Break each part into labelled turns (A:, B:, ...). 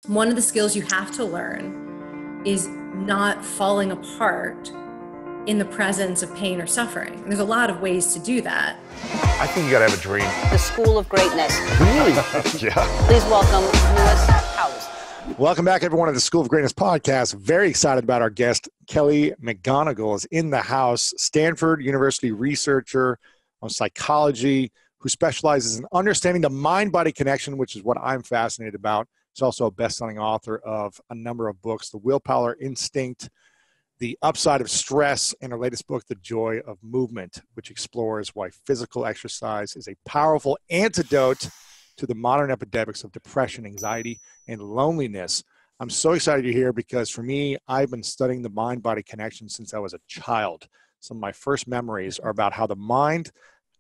A: One of the skills you have to learn is not falling apart in the presence of pain or suffering. And there's a lot of ways to do that.
B: I think you gotta have a dream.
C: The School of Greatness.
B: Really? Yeah.
C: Please welcome Lewis Howes.
B: Welcome back, everyone, to the School of Greatness podcast. Very excited about our guest, Kelly McGonigal, is in the house. Stanford University researcher on psychology who specializes in understanding the mind-body connection, which is what I'm fascinated about. She's also a best-selling author of a number of books, The Willpower Instinct, The Upside of Stress, and her latest book, The Joy of Movement, which explores why physical exercise is a powerful antidote to the modern epidemics of depression, anxiety, and loneliness. I'm so excited you're here because for me, I've been studying the mind-body connection since I was a child. Some of my first memories are about how the mind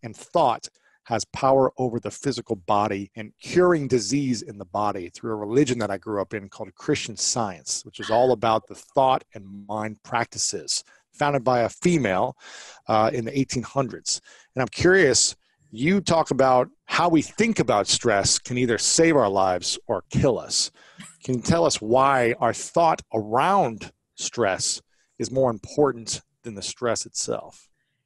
B: and thought has power over the physical body and curing disease in the body through a religion that I grew up in called Christian Science, which is all about the thought and mind practices founded by a female in the 1800s. And I'm curious, you talk about how we think about stress can either save our lives or kill us. Can you tell us why our thought around stress is more important than the stress itself?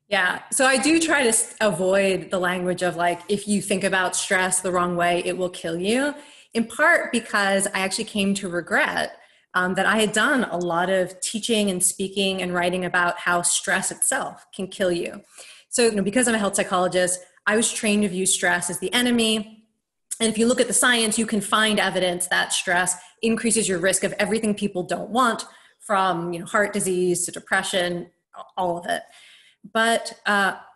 A: Yeah, so I do try to avoid the language of like, if you think about stress the wrong way, it will kill you, in part because I actually came to regret that I had done a lot of teaching and speaking and writing about how stress itself can kill you. So, because I'm a health psychologist, I was trained to view stress as the enemy. And if you look at the science, you can find evidence that stress increases your risk of everything people don't want, from heart disease to depression, all of it. But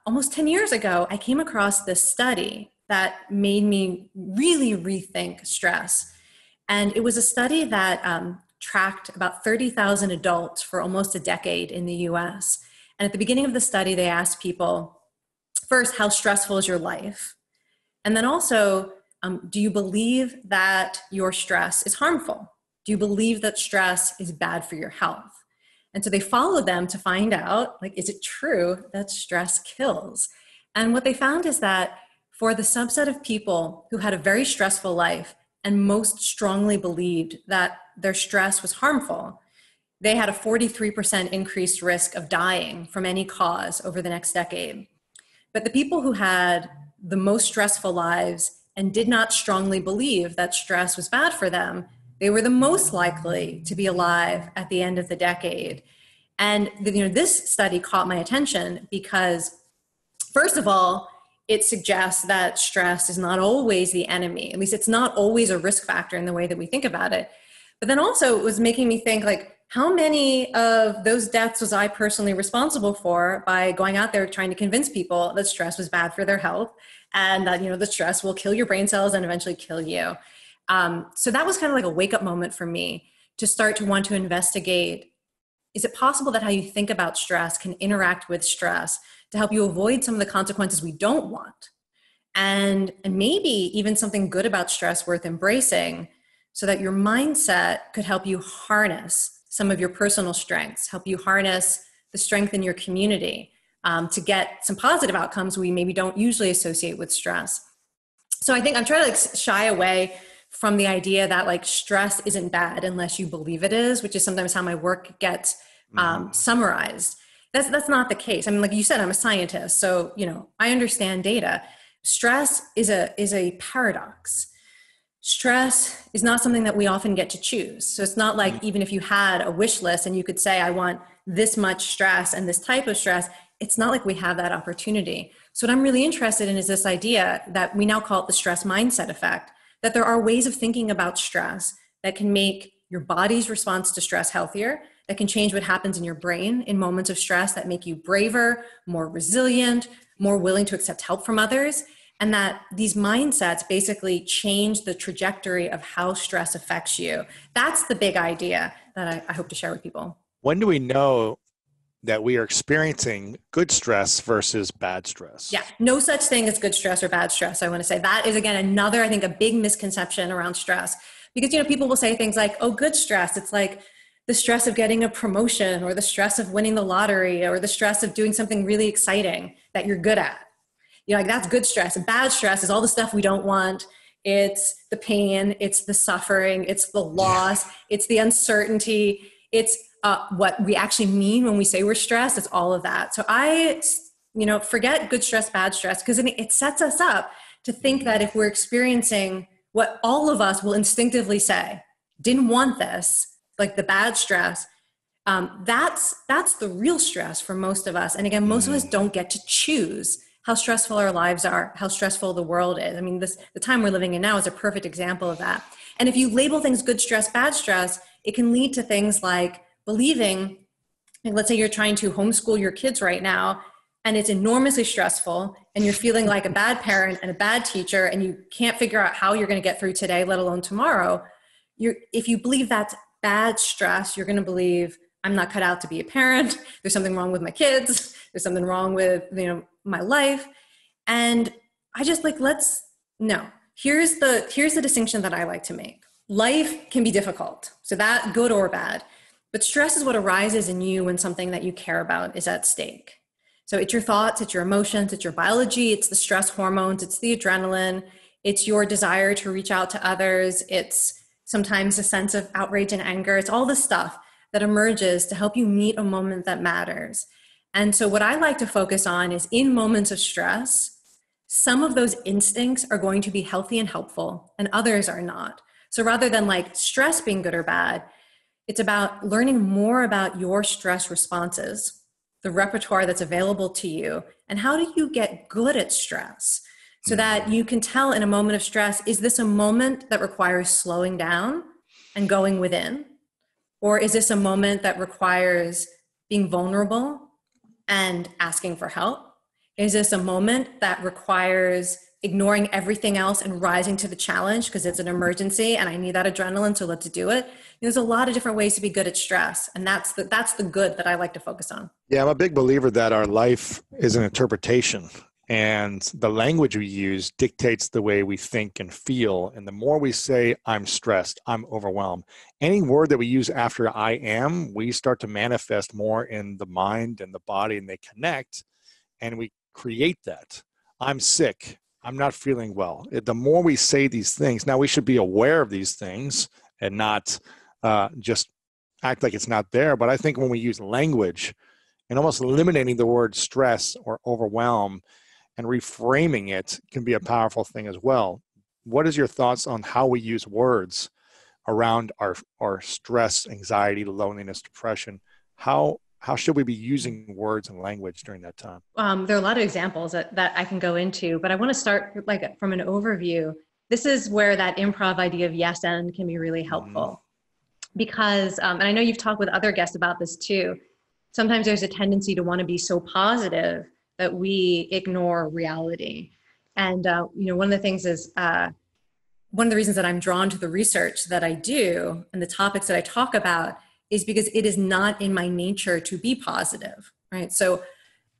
A: almost 10 years ago, I came across this study that made me really rethink stress. And it was a study that tracked about 30,000 adults for almost a decade in the US. And at the beginning of the study, they asked people, first, how stressful is your life? And then also, do you believe that your stress is harmful? Do you believe that stress is bad for your health? And so they followed them to find out, is it true that stress kills? And what they found is that for the subset of people who had a very stressful life and most strongly believed that their stress was harmful, they had a 43% increased risk of dying from any cause over the next decade. But the people who had the most stressful lives and did not strongly believe that stress was bad for them, they were the most likely to be alive at the end of the decade. And this study caught my attention because, first of all, it suggests that stress is not always the enemy. At least it's not always a risk factor in the way that we think about it. But then also it was making me think, how many of those deaths was I personally responsible for by going out there trying to convince people that stress was bad for their health and that, the stress will kill your brain cells and eventually kill you. So that was kind of like a wake-up moment for me to start to want to investigate, is it possible that how you think about stress can interact with stress to help you avoid some of the consequences we don't want? And maybe even something good about stress worth embracing so that your mindset could help you harness some of your personal strengths, help you harness the strength in your community to get some positive outcomes we maybe don't usually associate with stress. So I think I'm trying to shy away from the idea that stress isn't bad unless you believe it is, which is sometimes how my work gets summarized. That's not the case. I mean, like you said, I'm a scientist, so I understand data. Stress is a paradox. Stress is not something that we often get to choose. So it's not like even if you had a wish list and you could say, I want this much stress and this type of stress, it's not like we have that opportunity. So what I'm really interested in is this idea that we now call it the stress mindset effect, that there are ways of thinking about stress that can make your body's response to stress healthier, that can change what happens in your brain in moments of stress, that make you braver, more resilient, more willing to accept help from others, and that these mindsets basically change the trajectory of how stress affects you. That's the big idea that I hope to share with people.
B: When do we know that we are experiencing good stress versus bad stress?
A: Yeah, no such thing as good stress or bad stress. I want to say that is, again, another, I think, a big misconception around stress. Because, people will say things like, oh, good stress. It's like the stress of getting a promotion or the stress of winning the lottery or the stress of doing something really exciting that you're good at. That's good stress. And bad stress is all the stuff we don't want. It's the pain, it's the suffering, it's the loss, it's the uncertainty, it's what we actually mean when we say we're stressed. It's all of that. So forget good stress, bad stress, because it sets us up to think that if we're experiencing what all of us will instinctively say, didn't want this, like the bad stress, that's the real stress for most of us. And again, most of us don't get to choose how stressful our lives are, how stressful the world is. I mean, the time we're living in now is a perfect example of that. And if you label things good stress, bad stress, it can lead to things like believing, like let's say you're trying to homeschool your kids right now, and it's enormously stressful, and you're feeling like a bad parent and a bad teacher, and you can't figure out how you're going to get through today, let alone tomorrow. If you believe that's bad stress, you're going to believe, I'm not cut out to be a parent. There's something wrong with my kids. There's something wrong with, my life. And I just here's the distinction that I like to make. Life can be difficult. So that good or bad, but stress is what arises in you when something that you care about is at stake. So it's your thoughts, it's your emotions, it's your biology, it's the stress hormones, it's the adrenaline, it's your desire to reach out to others. It's sometimes a sense of outrage and anger. It's all the stuff that emerges to help you meet a moment that matters. And so what I like to focus on is in moments of stress, some of those instincts are going to be healthy and helpful and others are not. So rather than like stress being good or bad, it's about learning more about your stress responses, the repertoire that's available to you, and how do you get good at stress so that you can tell in a moment of stress, is this a moment that requires slowing down and going within? Or is this a moment that requires being vulnerable and asking for help? Is this a moment that requires ignoring everything else and rising to the challenge because it's an emergency and I need that adrenaline, so let's do it? There's a lot of different ways to be good at stress, and that's the good that I like to focus on.
B: Yeah, I'm a big believer that our life is an interpretation, and the language we use dictates the way we think and feel. And the more we say, I'm stressed, I'm overwhelmed, any word that we use after I am, we start to manifest more in the mind and the body, and they connect, and we create that. I'm sick, I'm not feeling well. The more we say these things, now we should be aware of these things and not just act like it's not there. But I think when we use language and almost eliminating the word stress or overwhelm and reframing it can be a powerful thing as well. What is your thoughts on how we use words around our stress, anxiety, loneliness, depression? How should we be using words and language during that time?
A: There are a lot of examples that I can go into, but I want to start like from an overview. This is where that improv idea of yes and can be really helpful. Because, and I know you've talked with other guests about this too, sometimes there's a tendency to want to be so positive that we ignore reality. And, one of the things is, one of the reasons that I'm drawn to the research that I do and the topics that I talk about is because it is not in my nature to be positive, right? So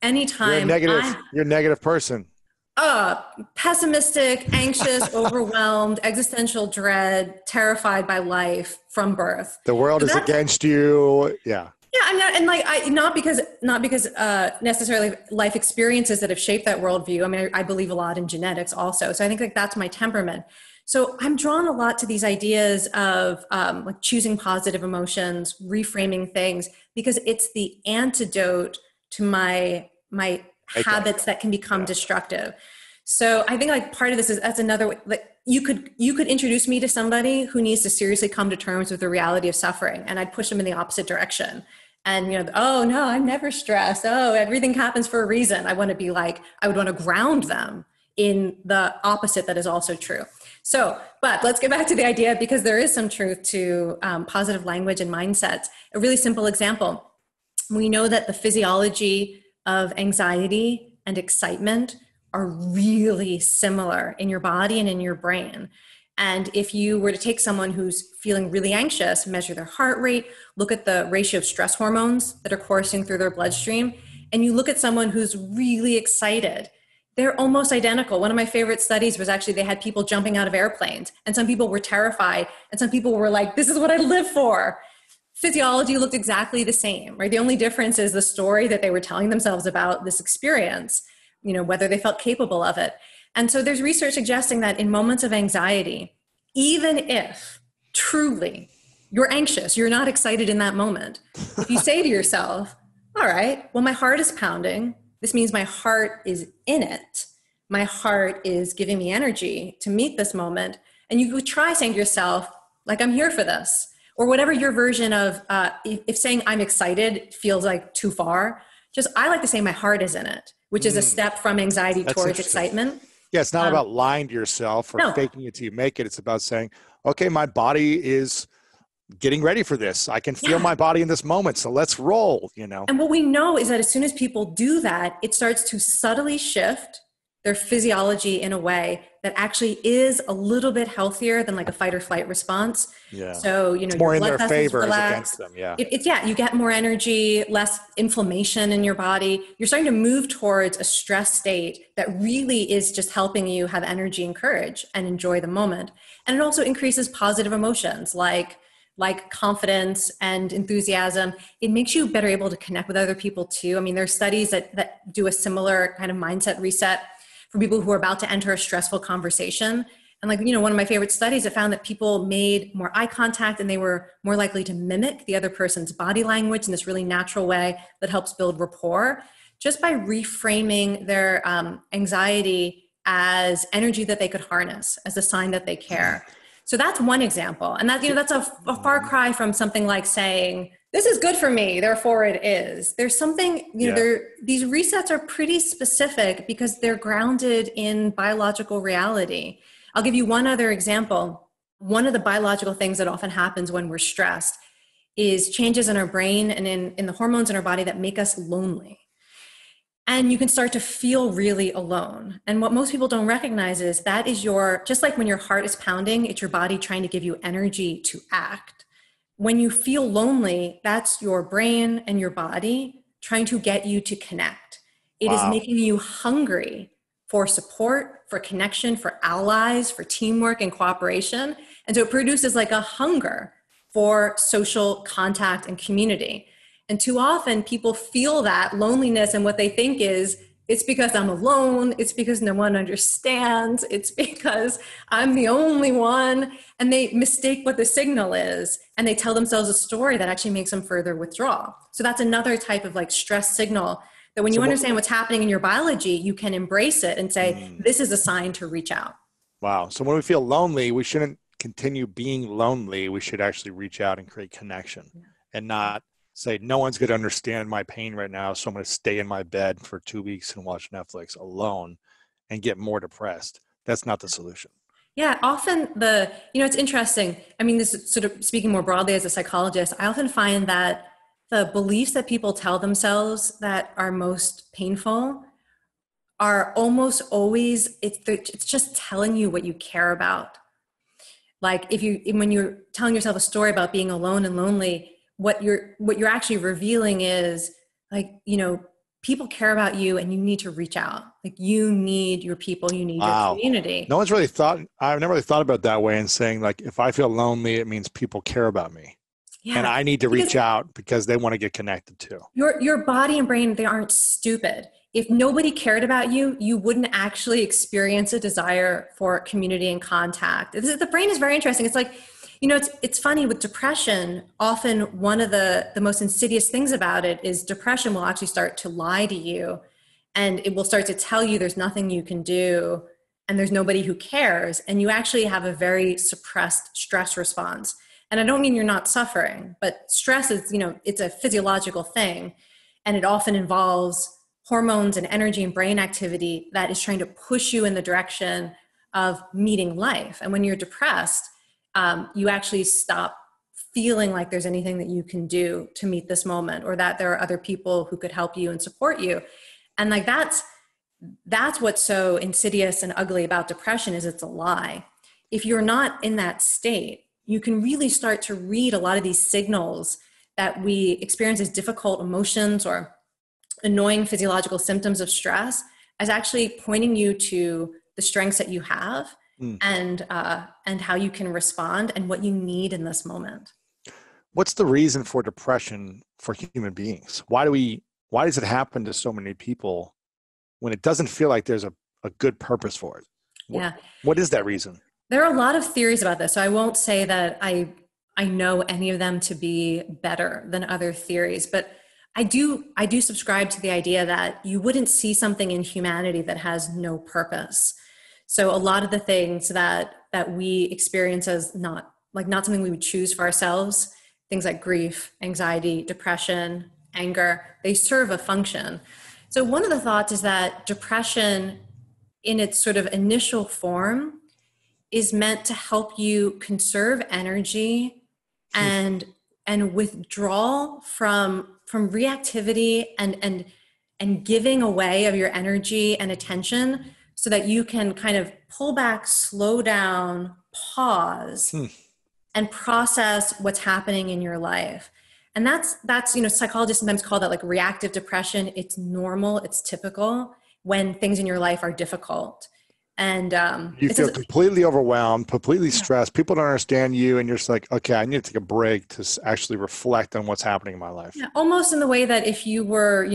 A: anytime
B: you're a negative person.
A: Pessimistic, anxious, overwhelmed, existential dread, terrified by life from birth.
B: The world is against you. Yeah.
A: Yeah, I'm not, and not because necessarily life experiences that have shaped that worldview. I mean, I believe a lot in genetics also. So I think like that's my temperament. So I'm drawn a lot to these ideas of like choosing positive emotions, reframing things, because it's the antidote to my habits that can become destructive. So I think like part of this is, that's another way, like you could introduce me to somebody who needs to seriously come to terms with the reality of suffering, and I'd push them in the opposite direction. And, oh no, I'm never stressed. Oh, everything happens for a reason. I want to be like, I would want to ground them in the opposite that is also true. So, but let's get back to the idea, because there is some truth to positive language and mindsets. A really simple example. We know that the physiology of anxiety and excitement are really similar in your body and in your brain. And if you were to take someone who's feeling really anxious, measure their heart rate, look at the ratio of stress hormones that are coursing through their bloodstream, and you look at someone who's really excited, they're almost identical. One of my favorite studies was actually they had people jumping out of airplanes, and some people were terrified, and some people were like, this is what I live for. Physiology looked exactly the same, right? The only difference is the story that they were telling themselves about this experience, whether they felt capable of it. And so there's research suggesting that in moments of anxiety, even if truly you're anxious, you're not excited in that moment, if you say to yourself, all right, well, my heart is pounding. This means my heart is in it. My heart is giving me energy to meet this moment. And you would try saying to yourself, like, I'm here for this, or whatever your version of, if saying I'm excited feels like too far, I like to say my heart is in it, which is a step from anxiety towards excitement.
B: Yeah, it's not about lying to yourself or faking it till you make it. It's about saying, okay, my body is getting ready for this. I can feel my body in this moment, so let's roll,
A: And what we know is that as soon as people do that, it starts to subtly shift their physiology in a way that actually is a little bit healthier than like a fight or flight response.
B: Yeah.
A: So,
B: it's more in their favor as against them. Yeah.
A: You get more energy, less inflammation in your body. You're starting to move towards a stress state that really is just helping you have energy and courage and enjoy the moment. And it also increases positive emotions like confidence and enthusiasm. It makes you better able to connect with other people too. I mean, there's studies that do a similar kind of mindset reset for people who are about to enter a stressful conversation. And one of my favorite studies, it found that people made more eye contact and they were more likely to mimic the other person's body language in this really natural way that helps build rapport, just by reframing their anxiety as energy that they could harness, as a sign that they care. So that's one example. And that's a far cry from something like saying, this is good for me, therefore it is. There's something, these resets are pretty specific because they're grounded in biological reality. I'll give you one other example. One of the biological things that often happens when we're stressed is changes in our brain and in the hormones in our body that make us lonely. And you can start to feel really alone. And what most people don't recognize is that is just like when your heart is pounding, it's your body trying to give you energy to act. When you feel lonely, that's your brain and your body trying to get you to connect. It is making you hungry for support, for connection, for allies, for teamwork and cooperation. And so it produces like a hunger for social contact and community. And too often people feel that loneliness, and what they think is, it's because I'm alone, it's because no one understands, it's because I'm the only one. And they mistake what the signal is, and they tell themselves a story that actually makes them further withdraw. So that's another type of like stress signal that when you understand what's happening in your biology, you can embrace it and say, this is a sign to reach out.
B: Wow. So when we feel lonely, we shouldn't continue being lonely. We should actually reach out and create connection and not say, no one's going to understand my pain right now, so I'm going to stay in my bed for 2 weeks and watch Netflix alone and get more depressed. That's not the solution.
A: Yeah, often it's interesting. I mean, this is sort of speaking more broadly as a psychologist, I often find that the beliefs that people tell themselves that are most painful are almost always, it's just telling you what you care about. Like when you're telling yourself a story about being alone and lonely, what you're actually revealing is like, people care about you and you need to reach out. Like you need your people, you need your community.
B: I've never really thought about it that way and saying like, if I feel lonely, it means people care about me. Yeah. And I need to reach out because they want to get connected too.
A: Your body and brain, they aren't stupid. If nobody cared about you, you wouldn't actually experience a desire for community and contact. The brain is very interesting. It's like, it's funny with depression, often one of the most insidious things about it is depression will actually start to lie to you, and it will start to tell you there's nothing you can do and there's nobody who cares. And you actually have a very suppressed stress response. And I don't mean you're not suffering, but stress is, it's a physiological thing. And it often involves hormones and energy and brain activity that is trying to push you in the direction of meeting life. And when you're depressed, you actually stop feeling like there's anything that you can do to meet this moment, or that there are other people who could help you and support you. And like that's what's so insidious and ugly about depression, is it's a lie. If you're not in that state, you can really start to read a lot of these signals that we experience as difficult emotions or annoying physiological symptoms of stress as actually pointing you to the strengths that you have. And how you can respond and what you need in this moment.
B: What's the reason for depression for human beings? Why does it happen to so many people when it doesn't feel like there's a a good purpose for it.
A: Yeah.
B: What is that reason?
A: There are a lot of theories about this. So I won't say that I know any of them to be better than other theories, but I do subscribe to the idea that you wouldn't see something in humanity that has no purpose. So a lot of the things that we experience as not something we would choose for ourselves, things like grief, anxiety, depression, anger, they serve a function. So one of the thoughts is that depression in its sort of initial form is meant to help you conserve energy and withdraw from reactivity and giving away of your energy and attention so that you can kind of pull back, slow down, pause, and process what's happening in your life. And that's psychologists sometimes call that like reactive depression. It's normal, it's typical when things in your life are difficult. And
B: you feel completely overwhelmed, completely stressed. People don't understand you, and you're just like, okay, I need to take a break to actually reflect on what's happening in my life.
A: Yeah, almost in the way that if you were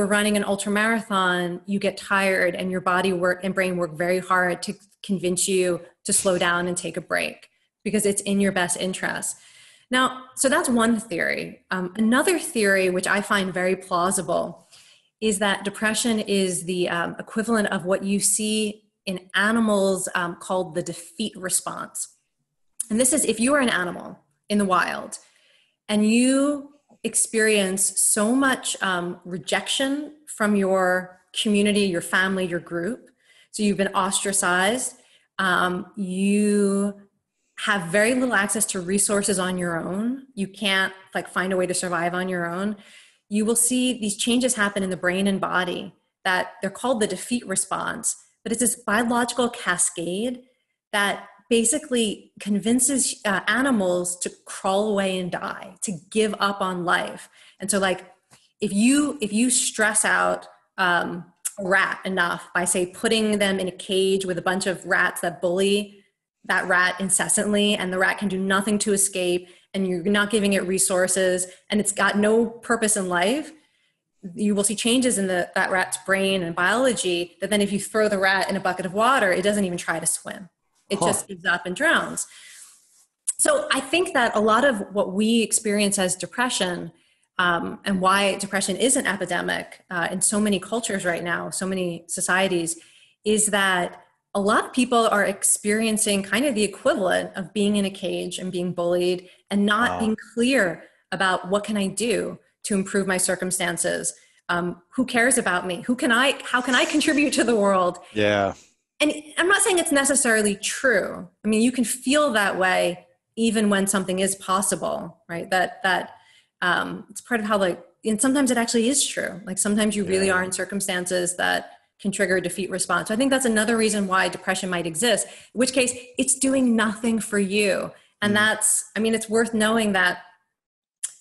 A: running an ultra marathon, you get tired, and your body and brain work very hard to convince you to slow down and take a break because it's in your best interest. Now, so that's one theory. Another theory, which I find very plausible, is that depression is the equivalent of what you see in animals called the defeat response. And this is if you are an animal in the wild and you experience so much rejection from your community, your family, your group, so you've been ostracized, you have very little access to resources on your own, you can't find a way to survive on your own, you will see these changes happen in the brain and body that they're called the defeat response, but it's this biological cascade that basically convinces animals to crawl away and die, to give up on life. And so if you stress out a rat enough by say putting them in a cage with a bunch of rats that bully that rat incessantly, and the rat can do nothing to escape, and you're not giving it resources, and it's got no purpose in life, you will see changes in that rat's brain and biology that then if you throw the rat in a bucket of water, it doesn't even try to swim. It just gives up and drowns. So I think that a lot of what we experience as depression and why depression is an epidemic in so many cultures right now, so many societies, is that a lot of people are experiencing kind of the equivalent of being in a cage and being bullied and not being clear about what can I do to improve my circumstances? Who cares about me? How can I contribute to the world?
B: Yeah.
A: And I'm not saying it's necessarily true. I mean, you can feel that way even when something is possible, right? That it's part of how and sometimes it actually is true. Sometimes you really are in circumstances that can trigger a defeat response. So I think that's another reason why depression might exist, in which case it's doing nothing for you. And it's worth knowing that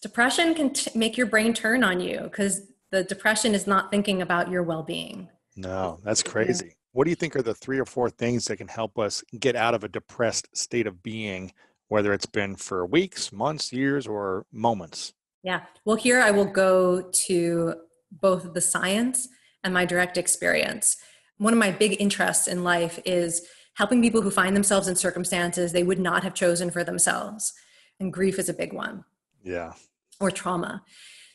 A: depression can make your brain turn on you because the depression is not thinking about your well-being.
B: No, that's crazy. Yeah. What do you think are the 3 or 4 things that can help us get out of a depressed state of being, whether it's been for weeks, months, years, or moments?
A: Yeah. Well, here I will go to both the science and my direct experience. One of my big interests in life is helping people who find themselves in circumstances they would not have chosen for themselves. And grief is a big one.
B: Yeah.
A: Or trauma.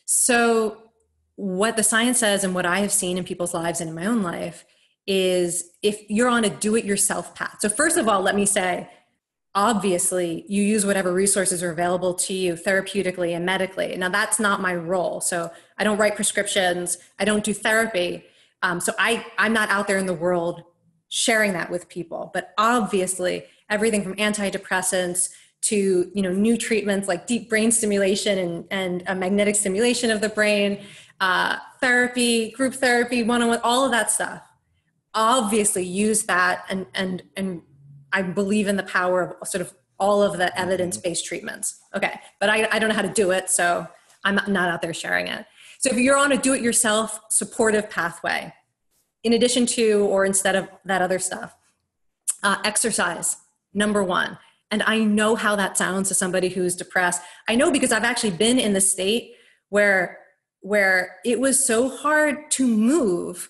A: So what the science says and what I have seen in people's lives and in my own life is if you're on a do-it-yourself path. So first of all, let me say, obviously, you use whatever resources are available to you therapeutically and medically. Now, that's not my role. So I don't write prescriptions. I don't do therapy. So I'm not out there in the world sharing that with people. But obviously, everything from antidepressants to new treatments like deep brain stimulation and magnetic stimulation of the brain, therapy, group therapy, one-on-one, all of that stuff. Obviously, use that and I believe in the power of sort of all of the evidence-based treatments. Okay, but I don't know how to do it, so I'm not out there sharing it. So if you're on a do-it-yourself supportive pathway, in addition to or instead of that other stuff, exercise, number one. And I know how that sounds to somebody who's depressed. I know because I've actually been in the state where it was so hard to move.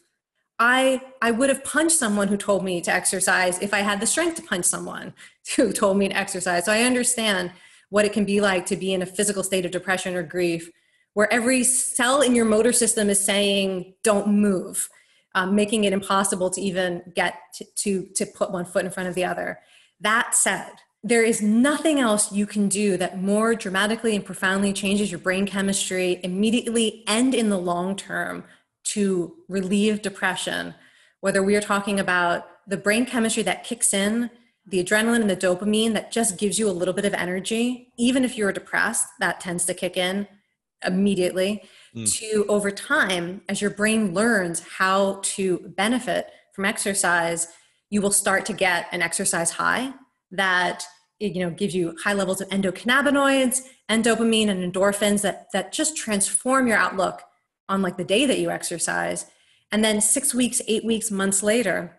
A: I would have punched someone who told me to exercise if I had the strength to punch someone who told me to exercise. So I understand what it can be like to be in a physical state of depression or grief, where every cell in your motor system is saying, don't move, making it impossible to even get to put one foot in front of the other. That said, there is nothing else you can do that more dramatically and profoundly changes your brain chemistry immediately and in the long term to relieve depression, whether we are talking about the brain chemistry that kicks in, the adrenaline and the dopamine that just gives you a little bit of energy. Even if you're depressed, that tends to kick in immediately, to over time, as your brain learns how to benefit from exercise, you will start to get an exercise high that gives you high levels of endocannabinoids and dopamine and endorphins that just transform your outlook on like the day that you exercise. And then 6 weeks, 8 weeks, months later,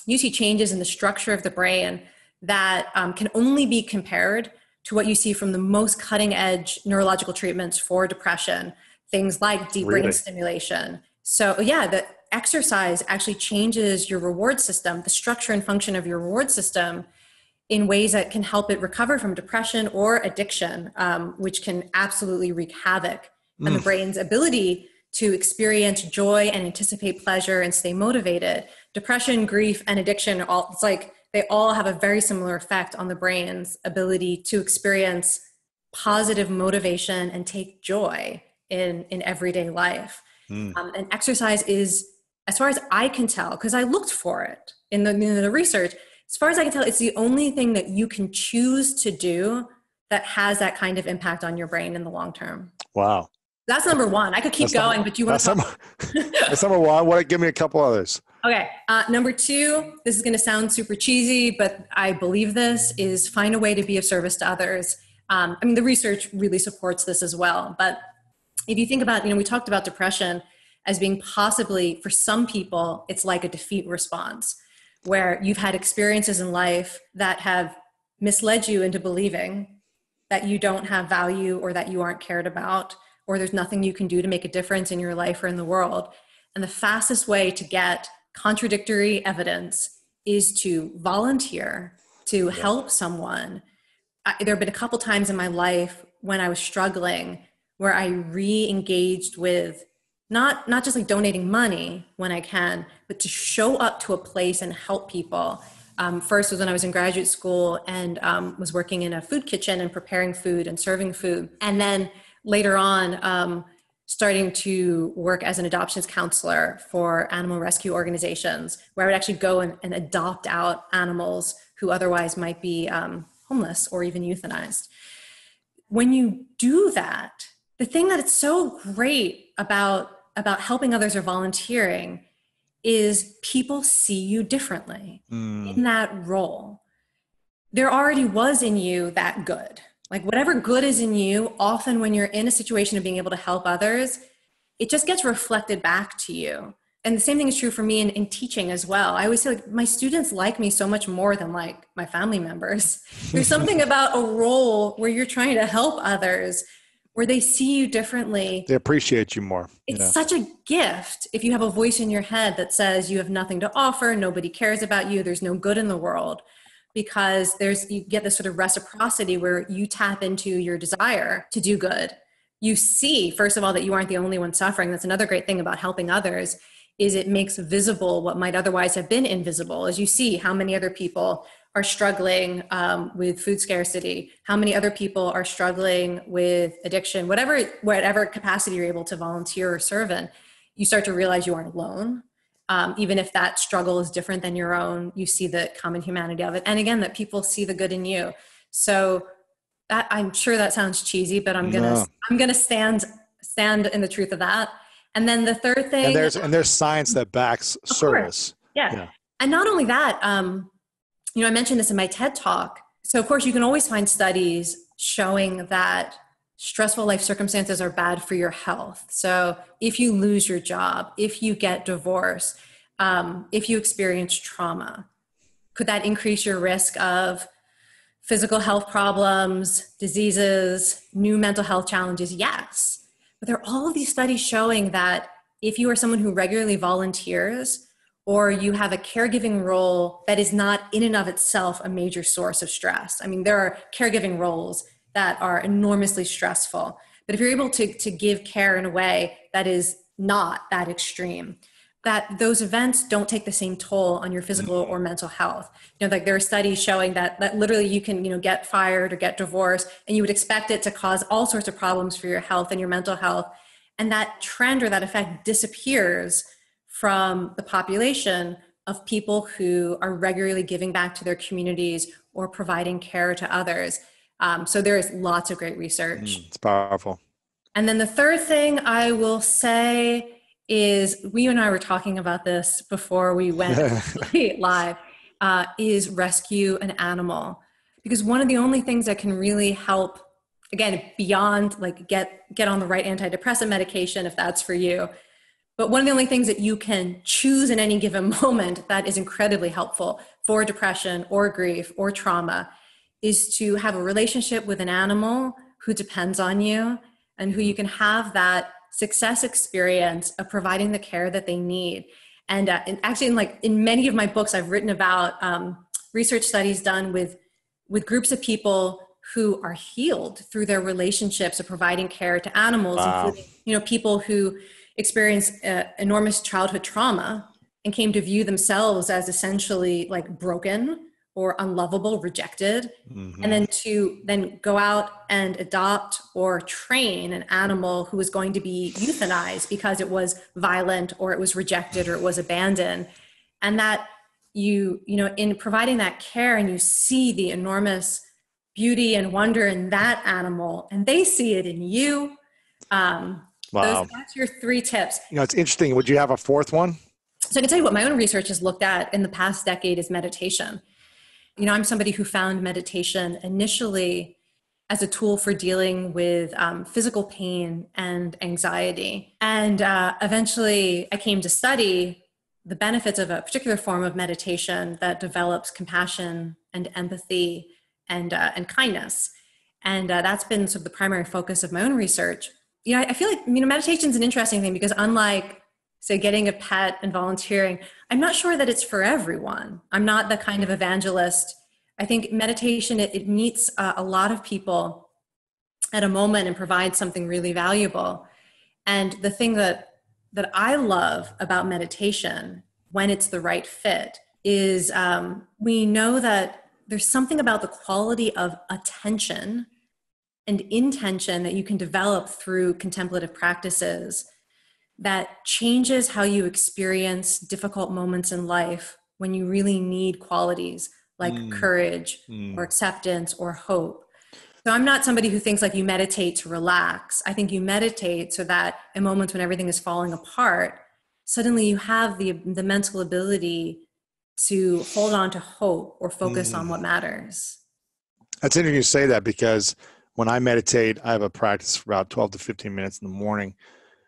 A: you see changes in the structure of the brain that can only be compared to what you see from the most cutting edge neurological treatments for depression, things like deep brain stimulation. So yeah, the exercise actually changes your reward system, the structure and function of your reward system, in ways that can help it recover from depression or addiction, which can absolutely wreak havoc on the brain's ability to experience joy and anticipate pleasure and stay motivated. Depression, grief, and addiction, it's like they all have a very similar effect on the brain's ability to experience positive motivation and take joy in everyday life. And exercise is, as far as I can tell, because I looked for it in the research, as far as I can tell, it's the only thing that you can choose to do that has that kind of impact on your brain in the long term.
B: Wow.
A: That's number one. I could keep going, but you want to talk?
B: That's number one. Give me a couple others.
A: Okay. Number two, this is going to sound super cheesy, but I believe this, is find a way to be of service to others. The research really supports this as well. But if you think about, we talked about depression as being possibly, for some people, it's like a defeat response, where you've had experiences in life that have misled you into believing that you don't have value or that you aren't cared about, or there's nothing you can do to make a difference in your life or in the world. And the fastest way to get contradictory evidence is to volunteer, to help someone. There have been a couple times in my life when I was struggling where I re-engaged with not just like donating money when I can, but to show up to a place and help people. First was when I was in graduate school and was working in a food kitchen and preparing food and serving food. And then later on, starting to work as an adoptions counselor for animal rescue organizations, where I would actually go and adopt out animals who otherwise might be homeless or even euthanized. When you do that, the thing that it's so great about helping others or volunteering is people see you differently in that role. There already was in you that good. Like whatever good is in you, often when you're in a situation of being able to help others, it just gets reflected back to you. And the same thing is true for me in teaching as well. I always say like my students like me so much more than like my family members. There's something about a role where you're trying to help others, where they see you differently.
B: They appreciate you more.
A: It's such a gift if you have a voice in your head that says you have nothing to offer, nobody cares about you, there's no good in the world. Because you get this sort of reciprocity where you tap into your desire to do good. You see, first of all, that you aren't the only one suffering. That's another great thing about helping others, is it makes visible what might otherwise have been invisible. As you see how many other people are struggling with food scarcity, how many other people are struggling with addiction, whatever capacity you're able to volunteer or serve in, you start to realize you aren't alone. Even if that struggle is different than your own, you see the common humanity of it. And again, that people see the good in you. So that, I'm sure that sounds cheesy, but I'm gonna stand in the truth of that. And then the third thing,
B: and there's science that backs service.
A: Yeah. And not only that, I mentioned this in my TED talk. So of course you can always find studies showing that stressful life circumstances are bad for your health. So if you lose your job, if you get divorced, if you experience trauma, could that increase your risk of physical health problems, diseases, new mental health challenges? Yes. But there are all of these studies showing that if you are someone who regularly volunteers, or you have a caregiving role that is not in and of itself a major source of stress. I mean, there are caregiving roles that are enormously stressful, but if you're able to give care in a way that is not that extreme, that those events don't take the same toll on your physical or mental health. Like there are studies showing that literally you can, get fired or get divorced, and you would expect it to cause all sorts of problems for your health and your mental health. And that trend or that effect disappears from the population of people who are regularly giving back to their communities or providing care to others. So there is lots of great research.
B: It's powerful.
A: And then the third thing I will say is, you and I were talking about this before we went live, is rescue an animal. Because one of the only things that can really help, again, beyond like get on the right antidepressant medication if that's for you, but one of the only things that you can choose in any given moment that is incredibly helpful for depression or grief or trauma is to have a relationship with an animal who depends on you and who you can have that success experience of providing the care that they need. And actually, in many of my books, I've written about research studies done with groups of people who are healed through their relationships of providing care to animals,
B: wow.
A: including people who experience enormous childhood trauma and came to view themselves as essentially like broken or unlovable, rejected, and then to go out and adopt or train an animal who was going to be euthanized because it was violent or it was rejected or it was abandoned. And that in providing that care, and you see the enormous beauty and wonder in that animal, and they see it in you.
B: Wow.
A: That's your 3 tips.
B: It's interesting. Would you have a 4th one?
A: So I can tell you what my own research has looked at in the past decade is meditation. I'm somebody who found meditation initially as a tool for dealing with physical pain and anxiety. And eventually I came to study the benefits of a particular form of meditation that develops compassion and empathy and kindness. And that's been sort of the primary focus of my own research. I feel like, meditation is an interesting thing because unlike, say, getting a pet and volunteering, I'm not sure that it's for everyone. I'm not the kind of evangelist. I think meditation, it meets a lot of people at a moment and provides something really valuable. And the thing that I love about meditation, when it's the right fit, is we know that there's something about the quality of attention and intention that you can develop through contemplative practices that changes how you experience difficult moments in life when you really need qualities like courage or acceptance or hope. So I'm not somebody who thinks like you meditate to relax. I think you meditate so that in moments when everything is falling apart, suddenly you have the mental ability to hold on to hope or focus on what matters.
B: That's interesting you say that, because when I meditate, I have a practice for about 12 to 15 minutes in the morning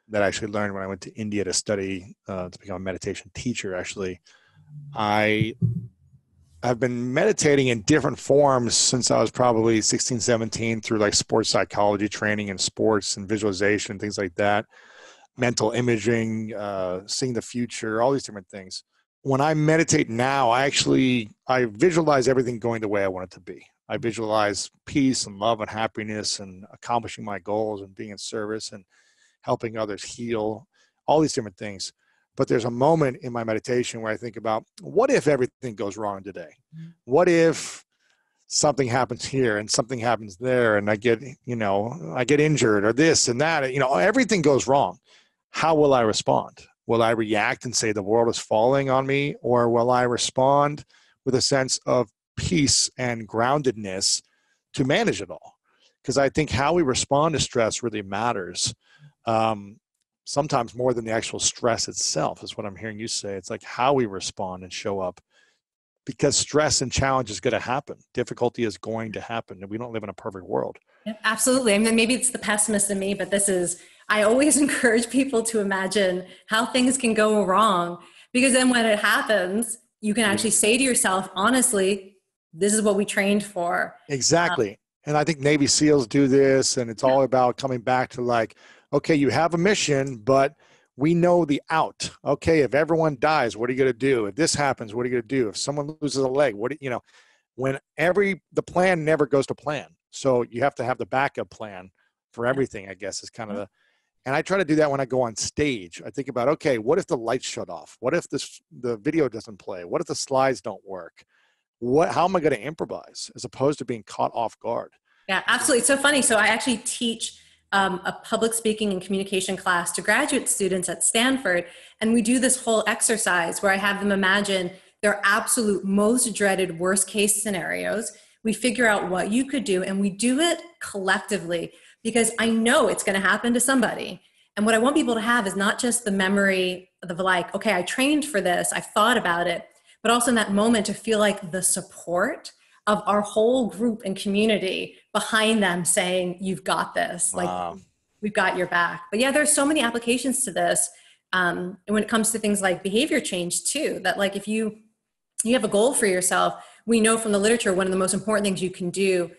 B: that I actually learned when I went to India to study, to become a meditation teacher. Actually, I've been meditating in different forms since I was probably 16, 17 through like sports psychology training and sports and visualization, things like that, mental imaging, seeing the future, all these different things. When I meditate now, I visualize everything going the way I want it to be. I visualize peace and love and happiness and accomplishing my goals and being in service and helping others heal, all these different things. But there's a moment in my meditation where I think about, what if everything goes wrong today? What if something happens here and something happens there and I get injured or this and that, everything goes wrong. How will I respond? Will I react and say the world is falling on me? Or will I respond with a sense of peace and groundedness to manage it all? Because I think how we respond to stress really matters. Sometimes more than the actual stress itself is what I'm hearing you say. It's like how we respond and show up, because stress and challenge is going to happen. Difficulty is going to happen, and we don't live in a perfect world.
A: Yep, absolutely. I mean, maybe it's the pessimist in me, but I always encourage people to imagine how things can go wrong, because then when it happens, you can actually say to yourself, honestly, this is what we trained for.
B: Exactly. And I think Navy SEALs do this, and it's all about coming back to like, okay, you have a mission, but we know the out. Okay, if everyone dies, what are you going to do? If this happens, what are you going to do? If someone loses a leg, when the plan never goes to plan. So you have to have the backup plan for everything, I guess, is kind of and I try to do that when I go on stage. I think about, okay, what if the lights shut off? What if the video doesn't play? What if the slides don't work? How am I going to improvise as opposed to being caught off guard?
A: Yeah, absolutely. It's so funny. So I actually teach a public speaking and communication class to graduate students at Stanford. And we do this whole exercise where I have them imagine their absolute most dreaded worst case scenarios. We figure out what you could do, and we do it collectively because I know it's going to happen to somebody. And what I want people to have is not just the memory of like, okay, I trained for this, I've thought about it, but also in that moment to feel like the support of our whole group and community behind them saying, you've got this, like we've got your back. But yeah, there's so many applications to this. And when it comes to things like behavior change too, that like if you have a goal for yourself, we know from the literature, one of the most important things you can do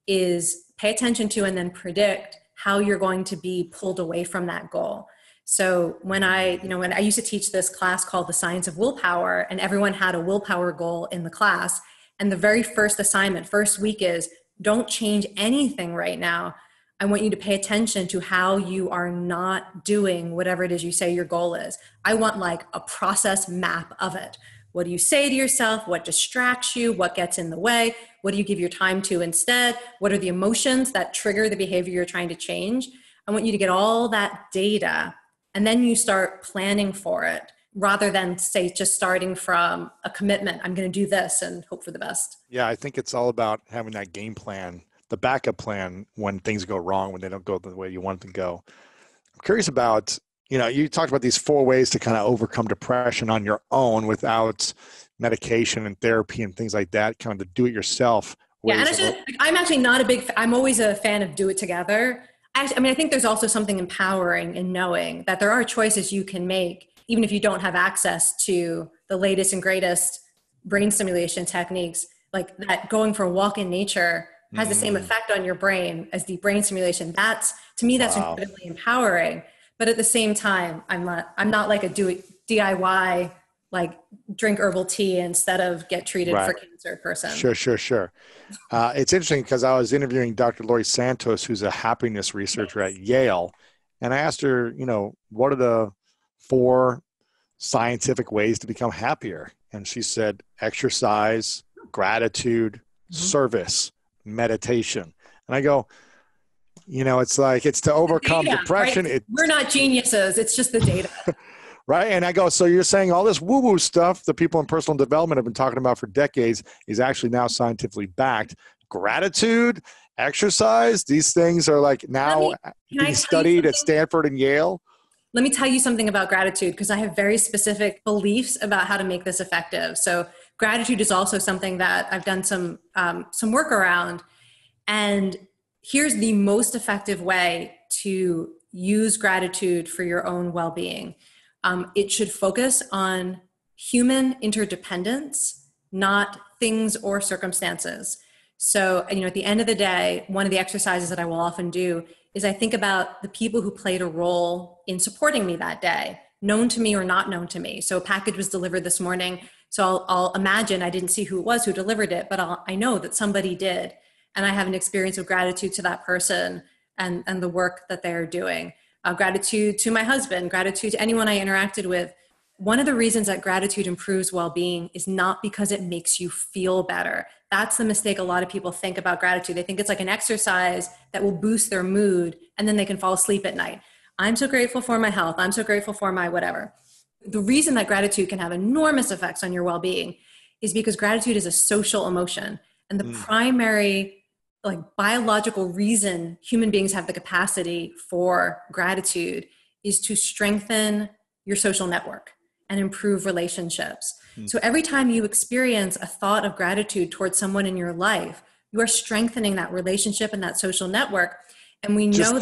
A: is pay attention to and then predict how you're going to be pulled away from that goal. So when I used to teach this class called the Science of Willpower, and everyone had a willpower goal in the class. And the very first assignment, first week is, don't change anything right now. I want you to pay attention to how you are not doing whatever it is you say your goal is. I want like a process map of it. What do you say to yourself? What distracts you? What gets in the way? What do you give your time to instead? What are the emotions that trigger the behavior you're trying to change? I want you to get all that data, and then you start planning for it rather than say just starting from a commitment. I'm going to do this and hope for the best.
B: Yeah, I think it's all about having that game plan, the backup plan when things go wrong, when they don't go the way you want them to go. I'm curious about, you talked about these 4 ways to kind of overcome depression on your own without medication and therapy and things like that, kind of the do-it-yourself ways.
A: Yeah, and I'm actually not I'm always a fan of do it together. I think there's also something empowering in knowing that there are choices you can make, even if you don't have access to the latest and greatest brain stimulation techniques, like that going for a walk in nature has the same effect on your brain as deep brain stimulation. To me, that's incredibly empowering. But at the same time, I'm not like a DIY, like drink herbal tea instead of get treated for cancer person.
B: Sure. It's interesting because I was interviewing Dr. Laurie Santos, who's a happiness researcher at Yale. And I asked her, what are the 4 scientific ways to become happier? And she said, exercise, gratitude, service, meditation. And I go, it's to overcome depression.
A: Right? We're not geniuses. It's just the data.
B: Right. And I go, so you're saying all this woo-woo stuff that people in personal development have been talking about for decades is actually now scientifically backed. Gratitude, exercise, these things are like now being studied at Stanford and Yale.
A: Let me tell you something about gratitude, because I have very specific beliefs about how to make this effective. So gratitude is also something that I've done some work around. And here's the most effective way to use gratitude for your own well-being. It should focus on human interdependence, not things or circumstances. So, at the end of the day, one of the exercises that I will often do is I think about the people who played a role in supporting me that day, known to me or not known to me. So a package was delivered this morning. So I'll imagine, I didn't see who it was who delivered it, but I know that somebody did. And I have an experience of gratitude to that person and the work that they're doing. Gratitude to my husband, gratitude to anyone I interacted with. One of the reasons that gratitude improves well-being is not because it makes you feel better. That's the mistake a lot of people think about gratitude. They think it's like an exercise that will boost their mood and then they can fall asleep at night. I'm so grateful for my health. I'm so grateful for my whatever. The reason that gratitude can have enormous effects on your well-being is because gratitude is a social emotion. And the primary biological reason human beings have the capacity for gratitude is to strengthen your social network and improve relationships. So every time you experience a thought of gratitude towards someone in your life, you are strengthening that relationship and that social network. And we know that
B: just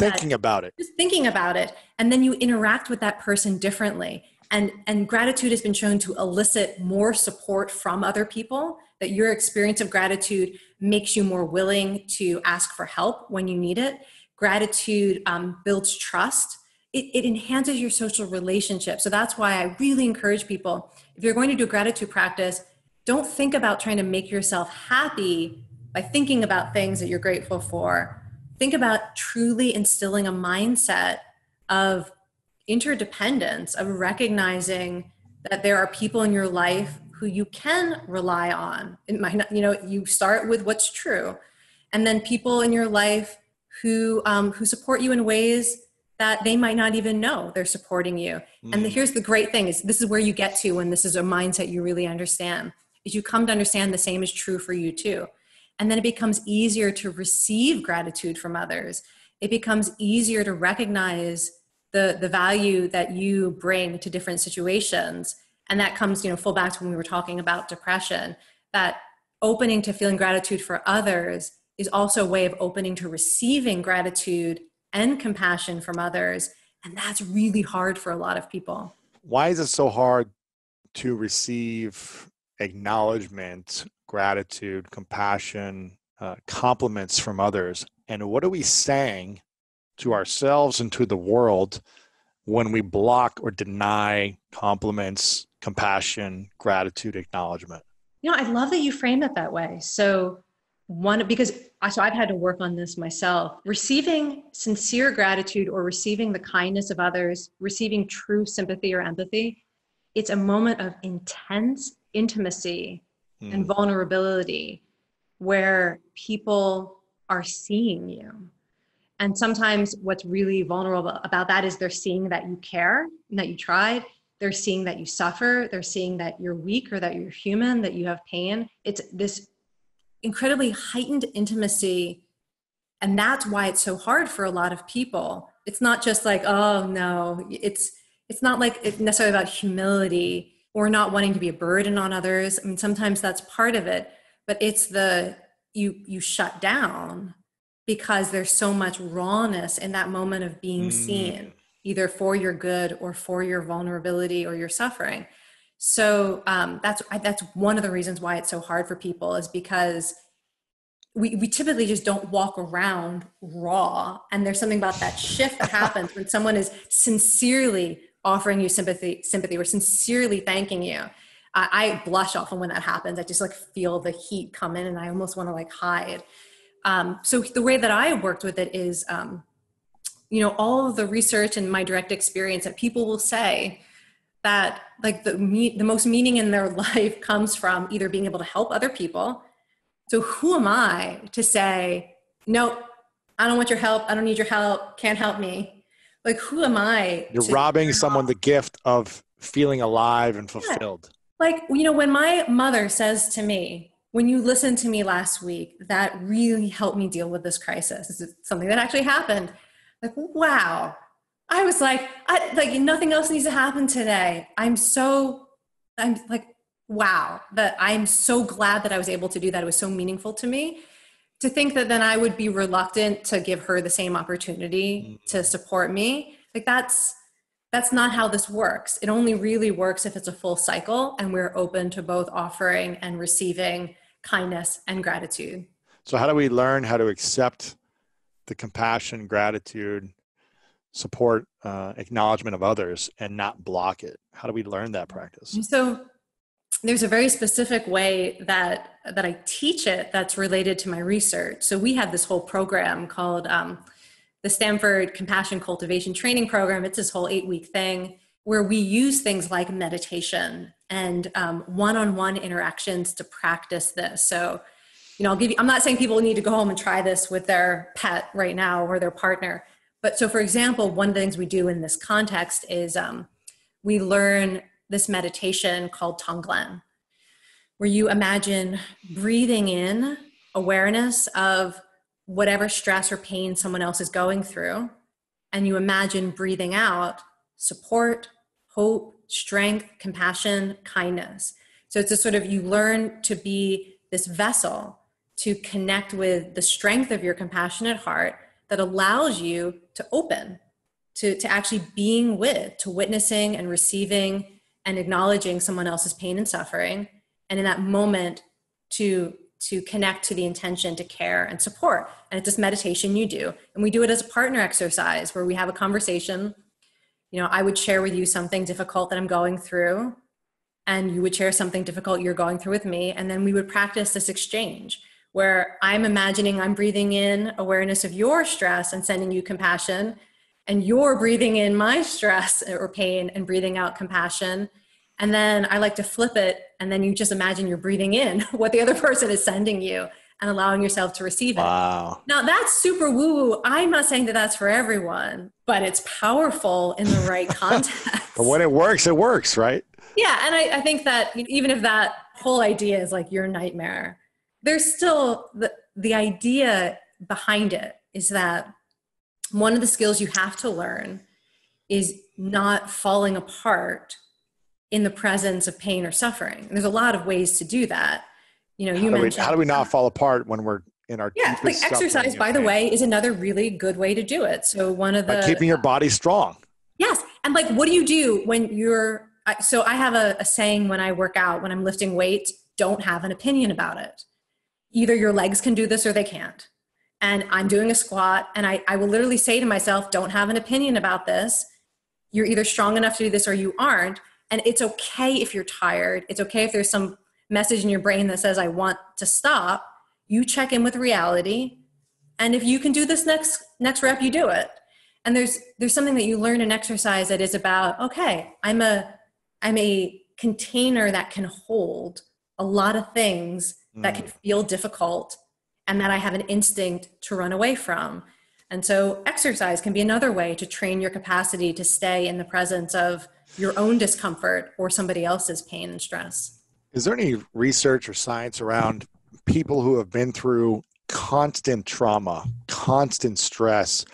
B: thinking about it,
A: and then you interact with that person differently. And gratitude has been shown to elicit more support from other people, that your experience of gratitude makes you more willing to ask for help when you need it. Gratitude builds trust. it enhances your social relationship. So that's why I really encourage people, if you're going to do a gratitude practice, don't think about trying to make yourself happy by thinking about things that you're grateful for. Think about truly instilling a mindset of interdependence, of recognizing that there are people in your life who you can rely on. It might not, you start with what's true, and then people in your life who support you in ways that they might not even know they're supporting you. And here's the great thing is this is where you get to when this is a mindset you really understand, is you come to understand the same is true for you too. And then it becomes easier to receive gratitude from others. It becomes easier to recognize the value that you bring to different situations. And that comes, full back to when we were talking about depression, that opening to feeling gratitude for others is also a way of opening to receiving gratitude and compassion from others. And that's really hard for a lot of people.
B: Why is it so hard to receive acknowledgement, gratitude, compassion, compliments from others? And what are we saying to ourselves and to the world when we block or deny compliments, compassion, gratitude, acknowledgement?
A: I love that you frame it that way. So I've had to work on this myself. Receiving sincere gratitude or receiving the kindness of others, receiving true sympathy or empathy, it's a moment of intense intimacy and vulnerability where people are seeing you. And sometimes what's really vulnerable about that is they're seeing that you care and that you tried. They're seeing that you suffer. They're seeing that you're weak or that you're human, that you have pain. It's this incredibly heightened intimacy. And that's why it's so hard for a lot of people. It's not just like, oh no, it's not like it's necessarily about humility or not wanting to be a burden on others. I mean, sometimes that's part of it, but it's you shut down because there's so much rawness in that moment of being seen, either for your good or for your vulnerability or your suffering. So that's one of the reasons why it's so hard for people, is because we typically just don't walk around raw. And there's something about that shift that happens when someone is sincerely offering you sympathy or sincerely thanking you. I blush often when that happens. I just feel the heat come in and I almost want to hide. So the way that I worked with it is, all of the research and my direct experience that people will say that the most meaning in their life comes from either being able to help other people. So who am I to say, no, I don't want your help. I don't need your help. Can't help me. Who am I?
B: You're robbing someone the gift of feeling alive and fulfilled.
A: Yeah. When my mother says to me, when you listened to me last week, that really helped me deal with this crisis. This is something that actually happened. Wow. I was nothing else needs to happen today. Wow, that I'm so glad that I was able to do that. It was so meaningful to me. To think that then I would be reluctant to give her the same opportunity to support me. That's not how this works. It only really works if it's a full cycle and we're open to both offering and receiving kindness and gratitude.
B: So how do we learn how to accept the compassion, gratitude, support, acknowledgement of others and not block it? How do we learn that practice?
A: So there's a very specific way that I teach it that's related to my research. So we have this whole program called the Stanford Compassion Cultivation Training Program. It's this whole 8-week thing where we use things like meditation and one-on-one interactions to practice this. So, I'm not saying people need to go home and try this with their pet right now or their partner. But so, for example, one of the things we do in this context is we learn this meditation called Tonglen, where you imagine breathing in awareness of whatever stress or pain someone else is going through, and you imagine breathing out support, hope, strength, compassion, kindness. So it's a sort of, you learn to be this vessel to connect with the strength of your compassionate heart that allows you to open to actually being to witnessing and receiving and acknowledging someone else's pain and suffering. And in that moment to connect to the intention to care and support. And it's this meditation you do. And we do it as a partner exercise where we have a conversation I would share with you something difficult that I'm going through, and you would share something difficult you're going through with me. And then we would practice this exchange where I'm imagining I'm breathing in awareness of your stress and sending you compassion, and you're breathing in my stress or pain and breathing out compassion. And then I like to flip it, and then you just imagine you're breathing in what the other person is sending you and allowing yourself to receive it.
B: Wow.
A: Now that's super woo-woo. I'm not saying that that's for everyone, but it's powerful in the right context.
B: But when it works, right?
A: Yeah, and I think that even if that whole idea is like your nightmare, there's still the idea behind it is that one of the skills you have to learn is not falling apart in the presence of pain or suffering. And there's a lot of ways to do that. You mentioned
B: how do we not fall apart when we're in our
A: deepest like exercise, by the way, is another really good way to do it. So one of the
B: keeping your body strong.
A: Yes, and like, what do you do when you're? So I have a saying when I work out, when I'm lifting weights, don't have an opinion about it. Either your legs can do this or they can't. And I'm doing a squat, and I will literally say to myself, don't have an opinion about this. You're either strong enough to do this or you aren't. And it's okay if you're tired. It's okay if there's some message in your brain that says, I want to stop. You check in with reality. And if you can do this next rep, you do it. And there's something that you learn in exercise that is about, okay, I'm a container that can hold a lot of things that can feel difficult and that I have an instinct to run away from. And so exercise can be another way to train your capacity to stay in the presence of your own discomfort or somebody else's pain and stress.
B: Is there any research or science around people who have been through constant trauma, constant stress,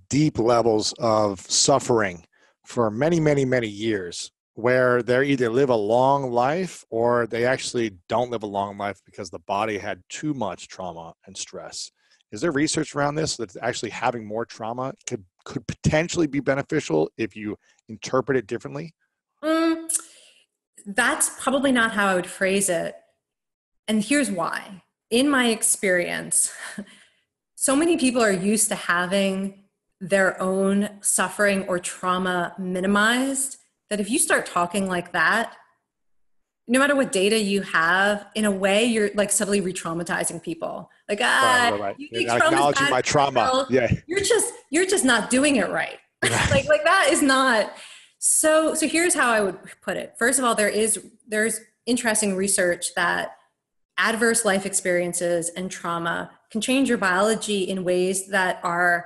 B: deep levels of suffering for many, many, many years, where they either live a long life or they actually don't live a long life because the body had too much trauma and stress? Is there research around this that actually having more trauma could potentially be beneficial if you interpret it differently?
A: That's probably not how I would phrase it. And here's why. In my experience, so many people are used to having their own suffering or trauma minimized that if you start talking like that, no matter what data you have, in a way, you're like subtly re-traumatizing people. Like,
B: right.
A: You
B: You're not acknowledging my trauma.
A: Well,
B: yeah.
A: You're just not doing it right. like that is not. So here's how I would put it. First of all, there's interesting research that adverse life experiences and trauma can change your biology in ways that are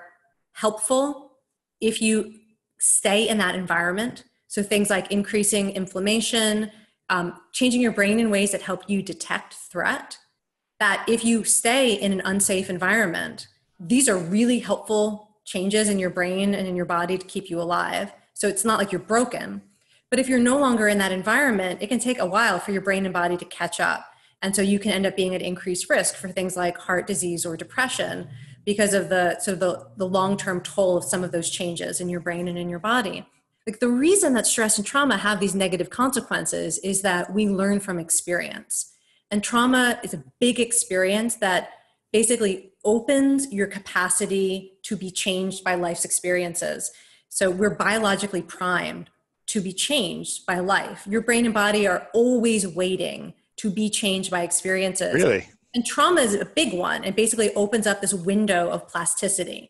A: helpful if you stay in that environment. So things like increasing inflammation, changing your brain in ways that help you detect threat, that if you stay in an unsafe environment, these are really helpful changes in your brain and in your body to keep you alive. So it's not like you're broken. But if you're no longer in that environment, it can take a while for your brain and body to catch up. And so you can end up being at increased risk for things like heart disease or depression because of the long-term toll of some of those changes in your brain and in your body. Like, the reason that stress and trauma have these negative consequences is that we learn from experience. And trauma is a big experience that basically opens your capacity to be changed by life's experiences. So we're biologically primed to be changed by life. Your brain and body are always waiting to be changed by experiences.
B: Really?
A: And trauma is a big one. It basically opens up this window of plasticity.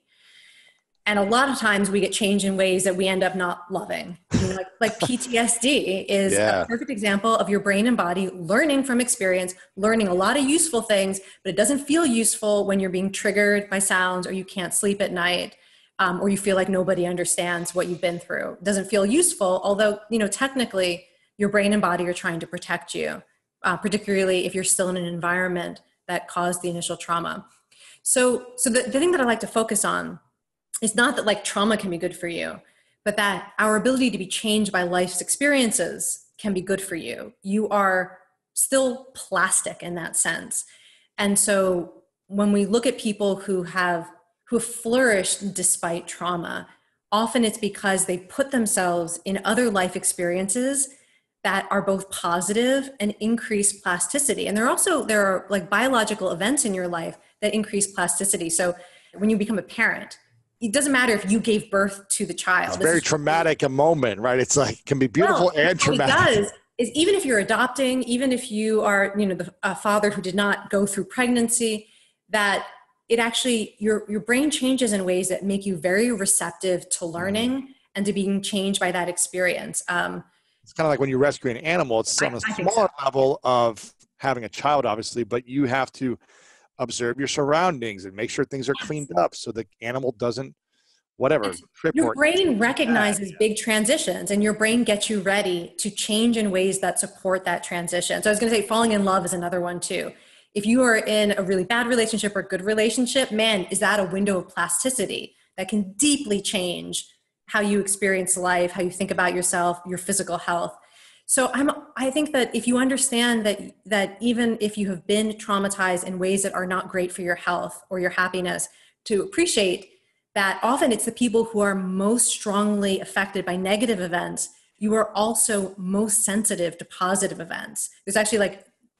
A: And a lot of times we get changed in ways that we end up not loving. Like PTSD is a perfect example of your brain and body learning from experience, learning a lot of useful things, but it doesn't feel useful when you're being triggered by sounds or you can't sleep at night, or you feel like nobody understands what you've been through. It doesn't feel useful, although, technically your brain and body are trying to protect you, particularly if you're still in an environment that caused the initial trauma. So the thing that I like to focus on is not that like trauma can be good for you, but that our ability to be changed by life's experiences can be good for you. You are still plastic in that sense. And so when we look at people who have flourished despite trauma, often it's because they put themselves in other life experiences that are both positive and increase plasticity. And there are like biological events in your life that increase plasticity. So when you become a parent, it doesn't matter if you gave birth to the child.
B: It's very traumatic a moment, right? It's like, can be beautiful and traumatic.
A: What it does is, even if you're adopting, even if you are, a father who did not go through pregnancy, that it actually, your brain changes in ways that make you very receptive to learning and to being changed by that experience.
B: It's kind of like when you rescue an animal, it's on a smaller level of having a child, obviously, but you have to observe your surroundings and make sure things are cleaned up so the animal doesn't, trip.
A: Your brain recognizes big transitions, and your brain gets you ready to change in ways that support that transition. So I was going to say falling in love is another one too. If you are in a really bad relationship or a good relationship, man, is that a window of plasticity that can deeply change how you experience life, how you think about yourself, your physical health. So I think that if you understand that even if you have been traumatized in ways that are not great for your health or your happiness, to appreciate that often it's the people who are most strongly affected by negative events. You are also most sensitive to positive events.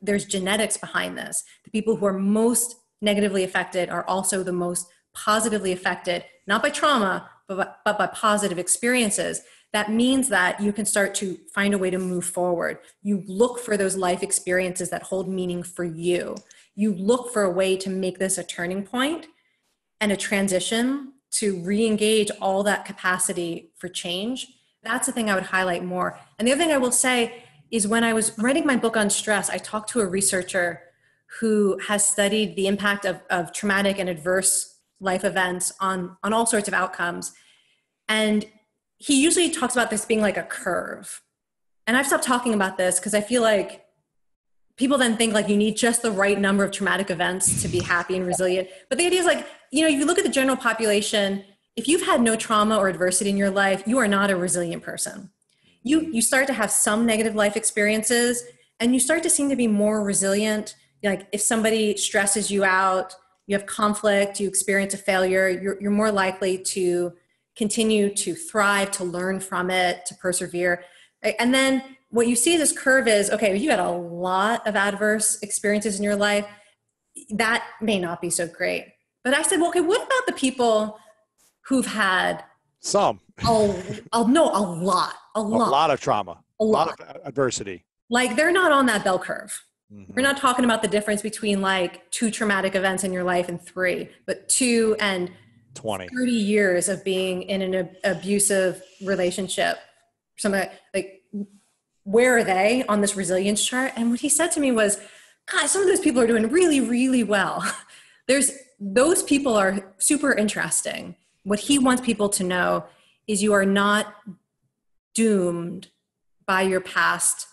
A: There's genetics behind this. The people who are most negatively affected are also the most positively affected, not by trauma, but by positive experiences. That means that you can start to find a way to move forward. You look for those life experiences that hold meaning for you. You look for a way to make this a turning point and a transition to re-engage all that capacity for change. That's the thing I would highlight more. And the other thing I will say is, when I was writing my book on stress, I talked to a researcher who has studied the impact of traumatic and adverse life events on all sorts of outcomes. And he usually talks about this being like a curve. And I've stopped talking about this because I feel like people then think like you need just the right number of traumatic events to be happy and resilient. But the idea is like, if you look at the general population, if you've had no trauma or adversity in your life, you are not a resilient person. You start to have some negative life experiences and you start to seem to be more resilient. Like if somebody stresses you out, you have conflict, you experience a failure, you're more likely to continue to thrive, to learn from it, to persevere. Right? And then what you see this curve is, okay, you had a lot of adverse experiences in your life. That may not be so great. But I said, well, okay, what about the people who've had
B: some?
A: A lot
B: of trauma, a lot of adversity.
A: Like they're not on that bell curve. Mm-hmm. We're not talking about the difference between like 2 traumatic events in your life and 3, but 2 and
B: 20,
A: 30 years of being in an abusive relationship. Something like, where are they on this resilience chart? And what he said to me was, God, some of those people are doing really, really well. Those people are super interesting. What he wants people to know is you are not doomed by your past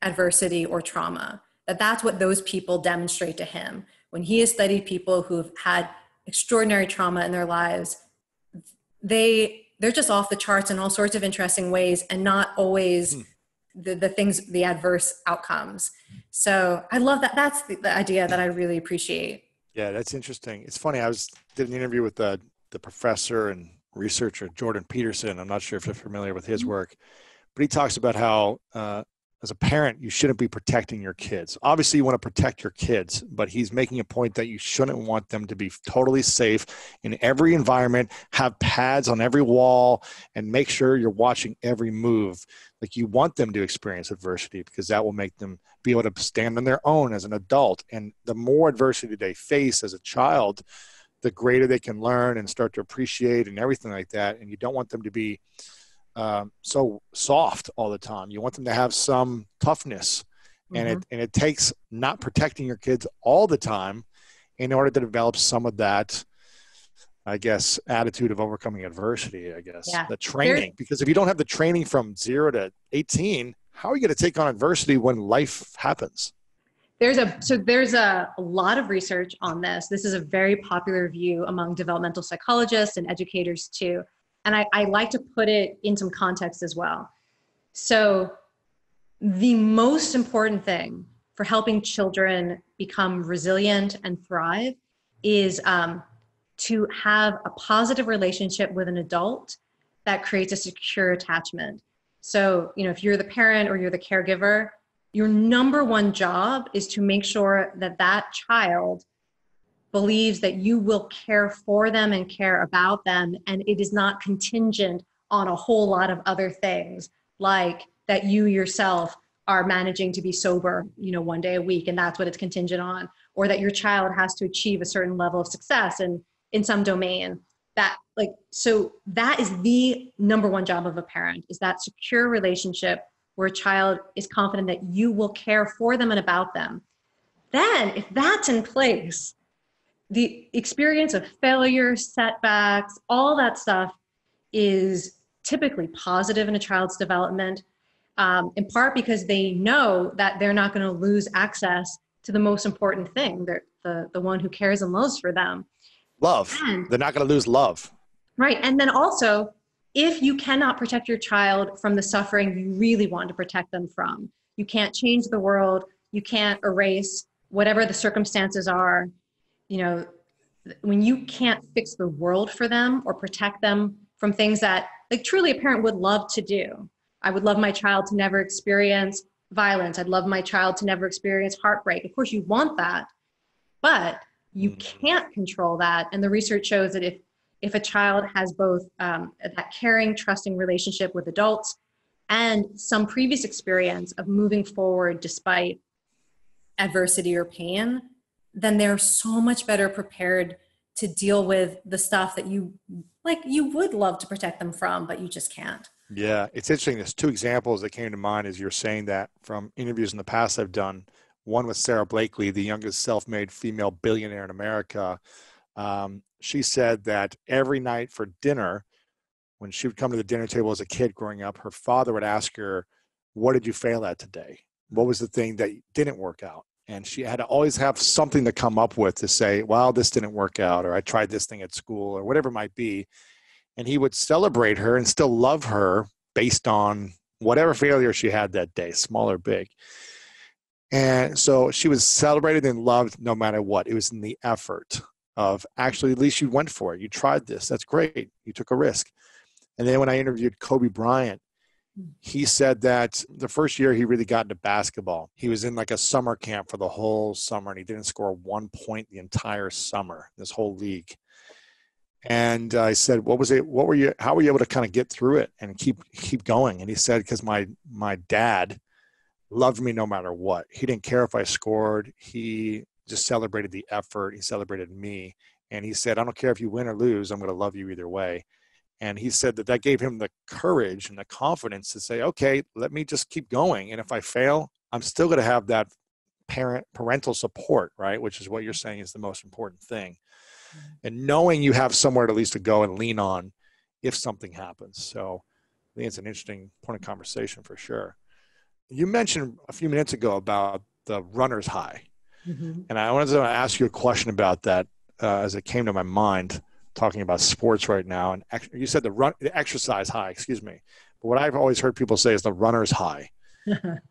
A: adversity or trauma. That's what those people demonstrate to him. When he has studied people who've had extraordinary trauma in their lives, they're just off the charts in all sorts of interesting ways and not always the adverse outcomes. So I love that. That's the idea that I really appreciate.
B: Yeah, that's interesting. It's funny. I did an interview with the professor and researcher, Jordan Peterson. I'm not sure if you're familiar with his work, but he talks about how, as a parent, you shouldn't be protecting your kids. Obviously, you want to protect your kids, but he's making a point that you shouldn't want them to be totally safe in every environment, have pads on every wall, and make sure you're watching every move. Like you want them to experience adversity because that will make them be able to stand on their own as an adult. And the more adversity they face as a child, the greater they can learn and start to appreciate and everything like that. And you don't want them to be so soft all the time. You want them to have some toughness, and it takes not protecting your kids all the time in order to develop some of that, I guess, attitude of overcoming adversity, the training. Because if you don't have the training from 0 to 18, how are you going to take on adversity when life happens?
A: There's a lot of research on this. This is a very popular view among developmental psychologists and educators too. And I like to put it in some context as well. So the most important thing for helping children become resilient and thrive is to have a positive relationship with an adult that creates a secure attachment. So, if you're the parent or you're the caregiver, your number one job is to make sure that child believes that you will care for them and care about them, and it is not contingent on a whole lot of other things, like that you yourself are managing to be sober, one day a week, and that's what it's contingent on, or that your child has to achieve a certain level of success in some domain. So that is the number one job of a parent, is that secure relationship where a child is confident that you will care for them and about them. Then, if that's in place, the experience of failure, setbacks, all that stuff is typically positive in a child's development, in part because they know that they're not going to lose access to the most important thing, the one who cares and loves for them.
B: Love. They're not going to lose love.
A: Right. And then also, if you cannot protect your child from the suffering you really want to protect them from, you can't change the world, you can't erase whatever the circumstances are, when you can't fix the world for them or protect them from things that truly a parent would love to do. I would love my child to never experience violence. I'd love my child to never experience heartbreak. Of course you want that, but you can't control that. And the research shows that if a child has both that caring, trusting relationship with adults and some previous experience of moving forward despite adversity or pain, then they're so much better prepared to deal with the stuff that you would love to protect them from, but you just can't.
B: Yeah, it's interesting. There's two examples that came to mind as you're saying that from interviews in the past I've done. One with Sarah Blakely, the youngest self-made female billionaire in America. She said that every night for dinner, when she would come to the dinner table as a kid growing up, her father would ask her, "What did you fail at today? What was the thing that didn't work out?" And she had to always have something to come up with to say, well, this didn't work out, or I tried this thing at school, or whatever it might be. And he would celebrate her and still love her based on whatever failure she had that day, small or big. And so she was celebrated and loved no matter what. It was in the effort of actually, at least you went for it. You tried this. That's great. You took a risk. And then when I interviewed Kobe Bryant, he said that the first year he really got into basketball, he was in like a summer camp for the whole summer, and he didn't score 1 point the entire summer, this whole league. And I said, how were you able to kind of get through it and keep going? And he said, because my dad loved me no matter what. He didn't care if I scored. He just celebrated the effort. He celebrated me. And he said, I don't care if you win or lose, I'm going to love you either way. And he said that gave him the courage and the confidence to say, okay, let me just keep going. And if I fail, I'm still going to have that parental support, right? Which is what you're saying is the most important thing. And knowing you have somewhere at least to go and lean on if something happens. So I think it's an interesting point of conversation for sure. You mentioned a few minutes ago about the runner's high. Mm-hmm. And I wanted to ask you a question about that as it came to my mind, talking about sports right now. And you said the exercise high, excuse me. But what I've always heard people say is the runner's high.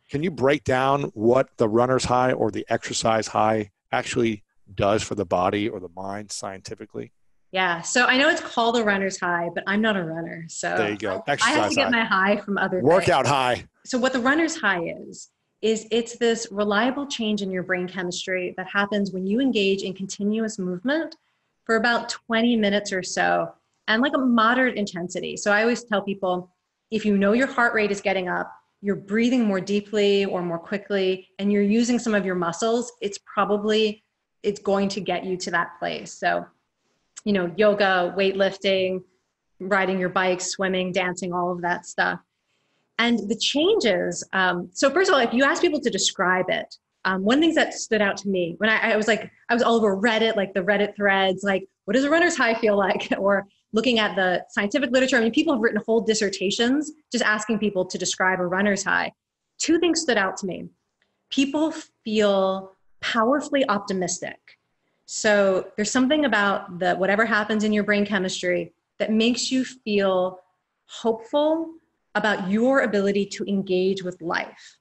B: Can you break down what the runner's high or the exercise high actually does for the body or the mind scientifically?
A: Yeah. So I know it's called a runner's high, but I'm not a runner. So
B: there you go.
A: Exercise I have to get my high from other
B: workout
A: things.
B: High.
A: So what the runner's high is it's this reliable change in your brain chemistry that happens when you engage in continuous movement for about 20 minutes or so, and like a moderate intensity. So I always tell people, if you know your heart rate is getting up, you're breathing more deeply or more quickly, and you're using some of your muscles, it's going to get you to that place. So, yoga, weightlifting, riding your bike, swimming, dancing, all of that stuff. And the changes, so first of all, if you ask people to describe it, one thing that stood out to me when I was all over Reddit, like the Reddit threads, like, what does a runner's high feel like? Or looking at the scientific literature. I mean, people have written whole dissertations just asking people to describe a runner's high. Two things stood out to me. People feel powerfully optimistic. So there's something about whatever happens in your brain chemistry that makes you feel hopeful about your ability to engage with life.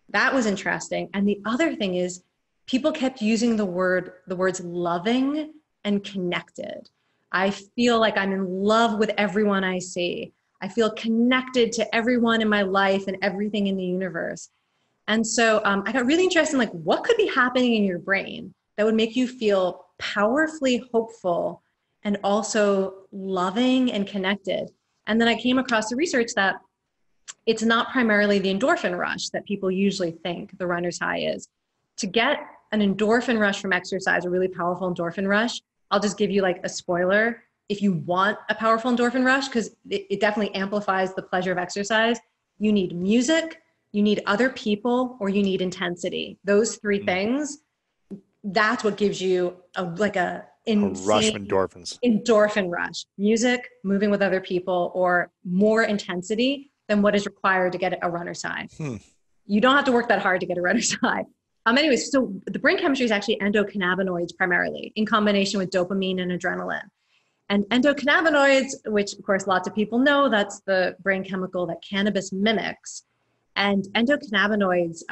A: That was interesting. And the other thing is people kept using the words loving and connected. I feel like I'm in love with everyone I see. I feel connected to everyone in my life and everything in the universe. And so I got really interested in what could be happening in your brain that would make you feel powerfully hopeful and also loving and connected. And then I came across the research that it's not primarily the endorphin rush that people usually think the runner's high is. To get an endorphin rush from exercise, a really powerful endorphin rush, I'll just give you like a spoiler. If you want a powerful endorphin rush, because it definitely amplifies the pleasure of exercise, you need music, you need other people, or you need intensity. Those three things, that's what gives you a
B: rush of endorphins.
A: Endorphin rush. Music, moving with other people, or more intensity than what is required to get a runner's high. You don't have to work that hard to get a runner's high. Anyways, so the brain chemistry is actually endocannabinoids primarily, in combination with dopamine and adrenaline. And endocannabinoids, which of course lots of people know, that's the brain chemical that cannabis mimics. And endocannabinoids,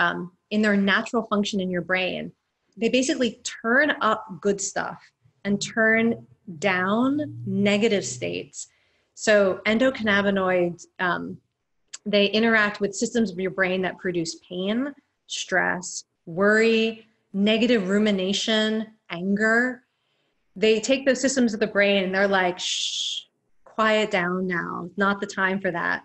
A: in their natural function in your brain, they basically turn up good stuff and turn down negative states. So endocannabinoids, they interact with systems of your brain that produce pain, stress, worry, negative rumination, anger. They take those systems of the brain and they're like, shh, quiet down now, not the time for that.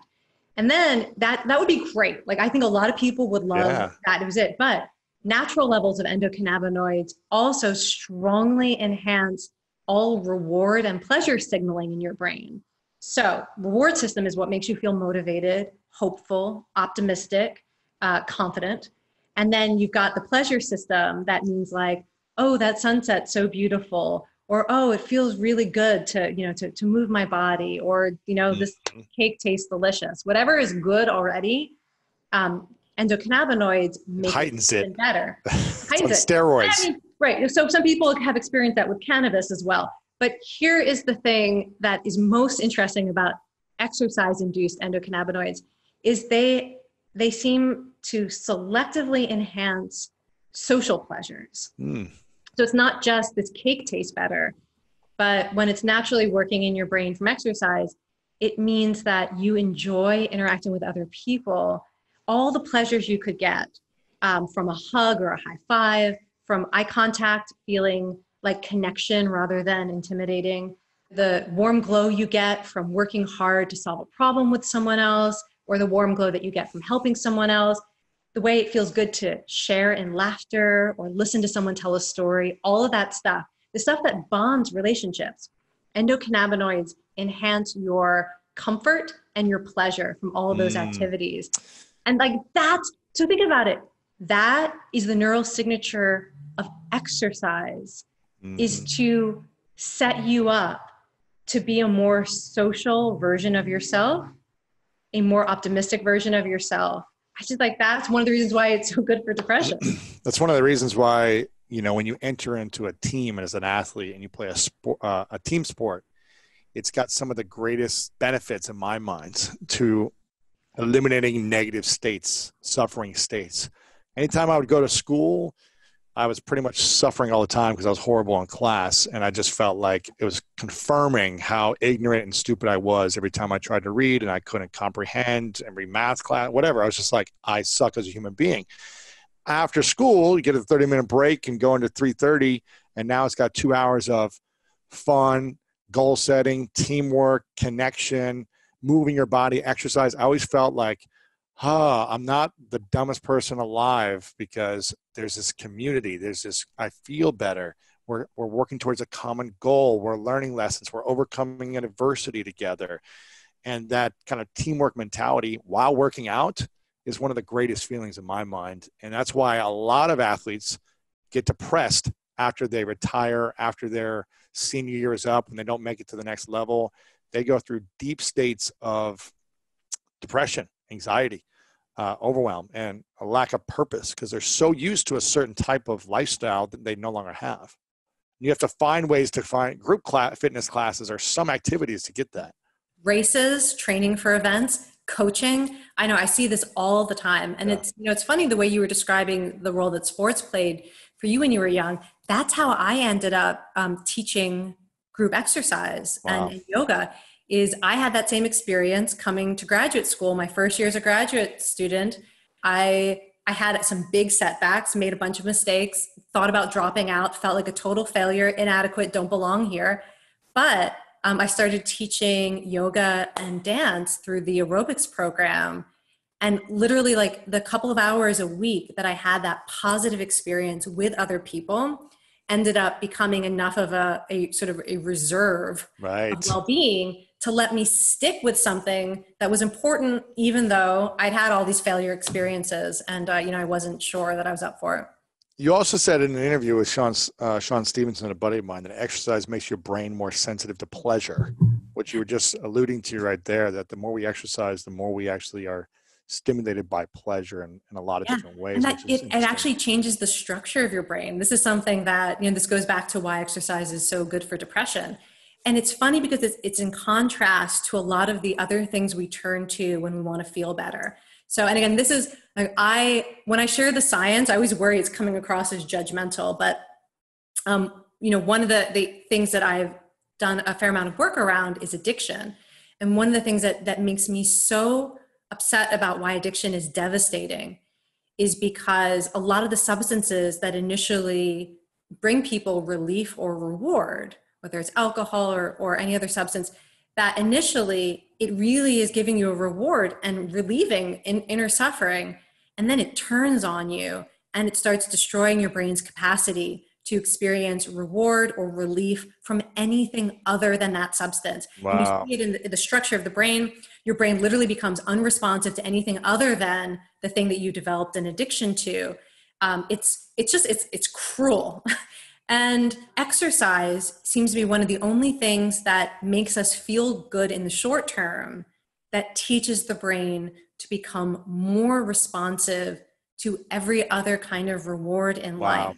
A: And then that would be great. Like, I think a lot of people would love that. It was it. But natural levels of endocannabinoids also strongly enhance all reward and pleasure signaling in your brain. So reward system is what makes you feel motivated, hopeful, optimistic, confident. And then you've got the pleasure system that means like, oh, that sunset's so beautiful, or, oh, it feels really good to move my body, or, this cake tastes delicious. Whatever is good already, endocannabinoids make
B: heightens
A: it even better.
B: It's on steroids.
A: Right. So some people have experienced that with cannabis as well. But here is the thing that is most interesting about exercise-induced endocannabinoids is they seem to selectively enhance social pleasures. So it's not just this cake tastes better, but when it's naturally working in your brain from exercise, it means that you enjoy interacting with other people. All the pleasures you could get from a hug or a high five, from eye contact, feeling like connection rather than intimidating, the warm glow you get from working hard to solve a problem with someone else, or the warm glow that you get from helping someone else, the way it feels good to share in laughter or listen to someone tell a story, all of that stuff, the stuff that bonds relationships. Endocannabinoids enhance your comfort and your pleasure from all of those activities. And like so think about it. That is the neural signature of exercise, is to set you up to be a more social version of yourself, a more optimistic version of yourself. I just that's one of the reasons why it's so good for depression.
B: That's one of the reasons why, when you enter into a team as an athlete and you play a team sport, it's got some of the greatest benefits in my mind to eliminating negative states, suffering states. Anytime I would go to school, I was pretty much suffering all the time because I was horrible in class. And I just felt like it was confirming how ignorant and stupid I was every time I tried to read and I couldn't comprehend every math class, whatever. I was just like, I suck as a human being. After school, you get a 30-minute break and go into 3:30. And now it's got 2 hours of fun, goal setting, teamwork, connection, moving your body, exercise. I always felt like, I'm not the dumbest person alive because there's this community. There's this, I feel better. We're working towards a common goal. We're learning lessons. We're overcoming adversity together. And that kind of teamwork mentality while working out is one of the greatest feelings in my mind. And that's why a lot of athletes get depressed after they retire, after their senior year is up and they don't make it to the next level. They go through deep states of depression, anxiety, overwhelm, and a lack of purpose because they're so used to a certain type of lifestyle that they no longer have. You have to find ways to find group fitness classes or some activities to get that.
A: Races, training for events, coaching. I know I see this all the time. And it's funny the way you were describing the role that sports played for you when you were young. That's how I ended up teaching group exercise and yoga. Is I had that same experience coming to graduate school. My first year as a graduate student, I I had some big setbacks, made a bunch of mistakes, thought about dropping out, felt like a total failure, inadequate, don't belong here. But I started teaching yoga and dance through the aerobics program. And literally like the couple of hours a week that I had that positive experience with other people ended up becoming enough of a sort of a reserve of well-being to let me stick with something that was important, even though I'd had all these failure experiences and, I wasn't sure that I was up for it.
B: You also said in an interview with Sean Stevenson, a buddy of mine, that exercise makes your brain more sensitive to pleasure, which you were just alluding to right there, that the more we exercise, the more we actually are stimulated by pleasure in a lot of different ways.
A: And that it actually changes the structure of your brain. This is something that, this goes back to why exercise is so good for depression. And it's funny because it's in contrast to a lot of the other things we turn to when we want to feel better. So, and again, this is, when I share the science, I always worry it's coming across as judgmental, but, one of the things that I've done a fair amount of work around is addiction. And one of the things that makes me so upset about why addiction is devastating is because a lot of the substances that initially bring people relief or reward, whether it's alcohol or any other substance, that initially it really is giving you a reward and relieving inner suffering. And then it turns on you and it starts destroying your brain's capacity to experience reward or relief from anything other than that substance.
B: Wow.
A: And you see it in the structure of the brain. Your brain literally becomes unresponsive to anything other than the thing that you developed an addiction to. It's cruel. And exercise seems to be one of the only things that makes us feel good in the short term, that teaches the brain to become more responsive to every other kind of reward in life.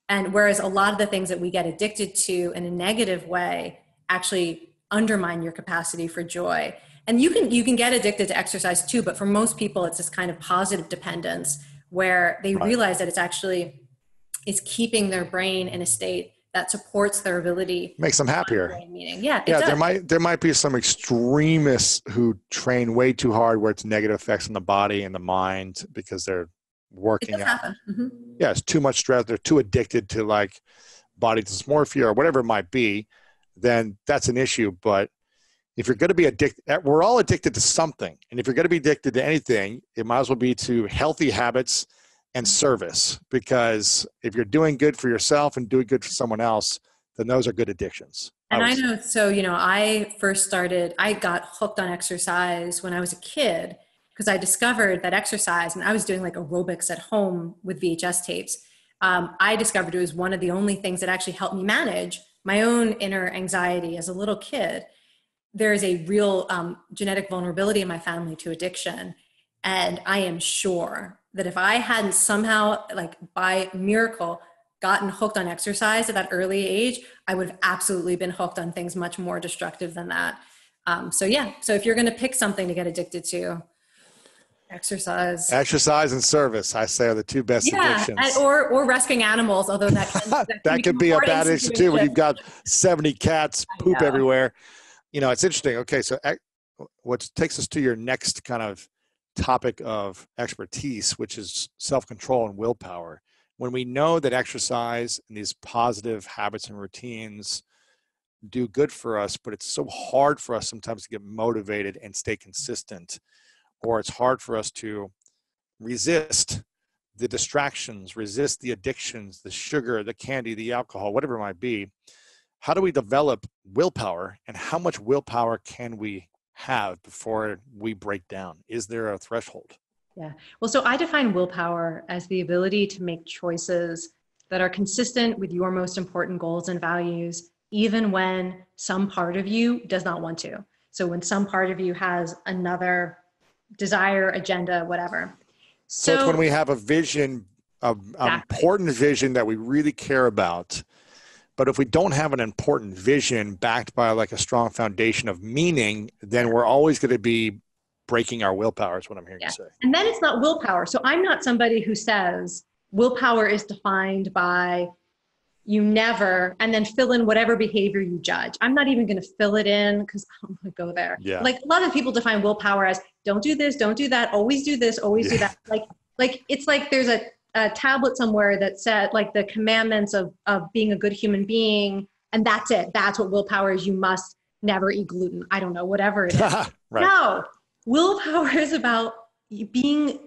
A: And whereas a lot of the things that we get addicted to in a negative way actually undermine your capacity for joy. And you can get addicted to exercise too, but for most people, it's this kind of positive dependence where they realize that it's keeping their brain in a state that supports their ability.
B: Makes them happier.
A: Yeah,
B: there might be some extremists who train way too hard where it's negative effects on the body and the mind because they're working out.
A: Mm-hmm.
B: Yeah, it's too much stress. They're too addicted to like body dysmorphia or whatever it might be, then that's an issue. But if you're going to be addicted, we're all addicted to something. And if you're going to be addicted to anything, it might as well be to healthy habits and service, because if you're doing good for yourself and doing good for someone else, then those are good addictions.
A: And I know, so, I got hooked on exercise when I was a kid because I discovered that exercise, and I was doing like aerobics at home with VHS tapes. I discovered it was one of the only things that actually helped me manage my own inner anxiety as a little kid. There is a real genetic vulnerability in my family to addiction. And I am sure that if I hadn't somehow, like by miracle, gotten hooked on exercise at that early age, I would have absolutely been hooked on things much more destructive than that. So if you're going to pick something to get addicted to, exercise and
B: service, I say, are the two best addictions.
A: Or rescuing animals, although that
B: could be a bad issue too when you've got 70 cats poop everywhere. It's interesting. Okay, so what takes us to your next kind of topic of expertise, which is self-control and willpower. When we know that exercise and these positive habits and routines do good for us, but it's so hard for us sometimes to get motivated and stay consistent, or it's hard for us to resist the distractions, resist the addictions, the sugar, the candy, the alcohol, whatever it might be. How do we develop willpower, and how much willpower can we have before we break down? Is there a threshold?
A: Yeah. Well, so I define willpower as the ability to make choices that are consistent with your most important goals and values, even when some part of you does not want to. So when some part of you has another desire, agenda, whatever.
B: So it's when we have a vision, an important vision that we really care about. But if we don't have an important vision backed by like a strong foundation of meaning, then we're always going to be breaking our willpower is what I'm hearing you say.
A: And then it's not willpower. So I'm not somebody who says willpower is defined by you never, and then fill in whatever behavior you judge. I'm not even going to fill it in because I'm going to go there.
B: Yeah.
A: Like a lot of people define willpower as don't do this, don't do that, always do this, always do that. Like Like, it's like there's a tablet somewhere that said like the commandments of being a good human being. And that's it. That's what willpower is. You must never eat gluten. I don't know, whatever it is.
B: Right.
A: No, willpower is about you being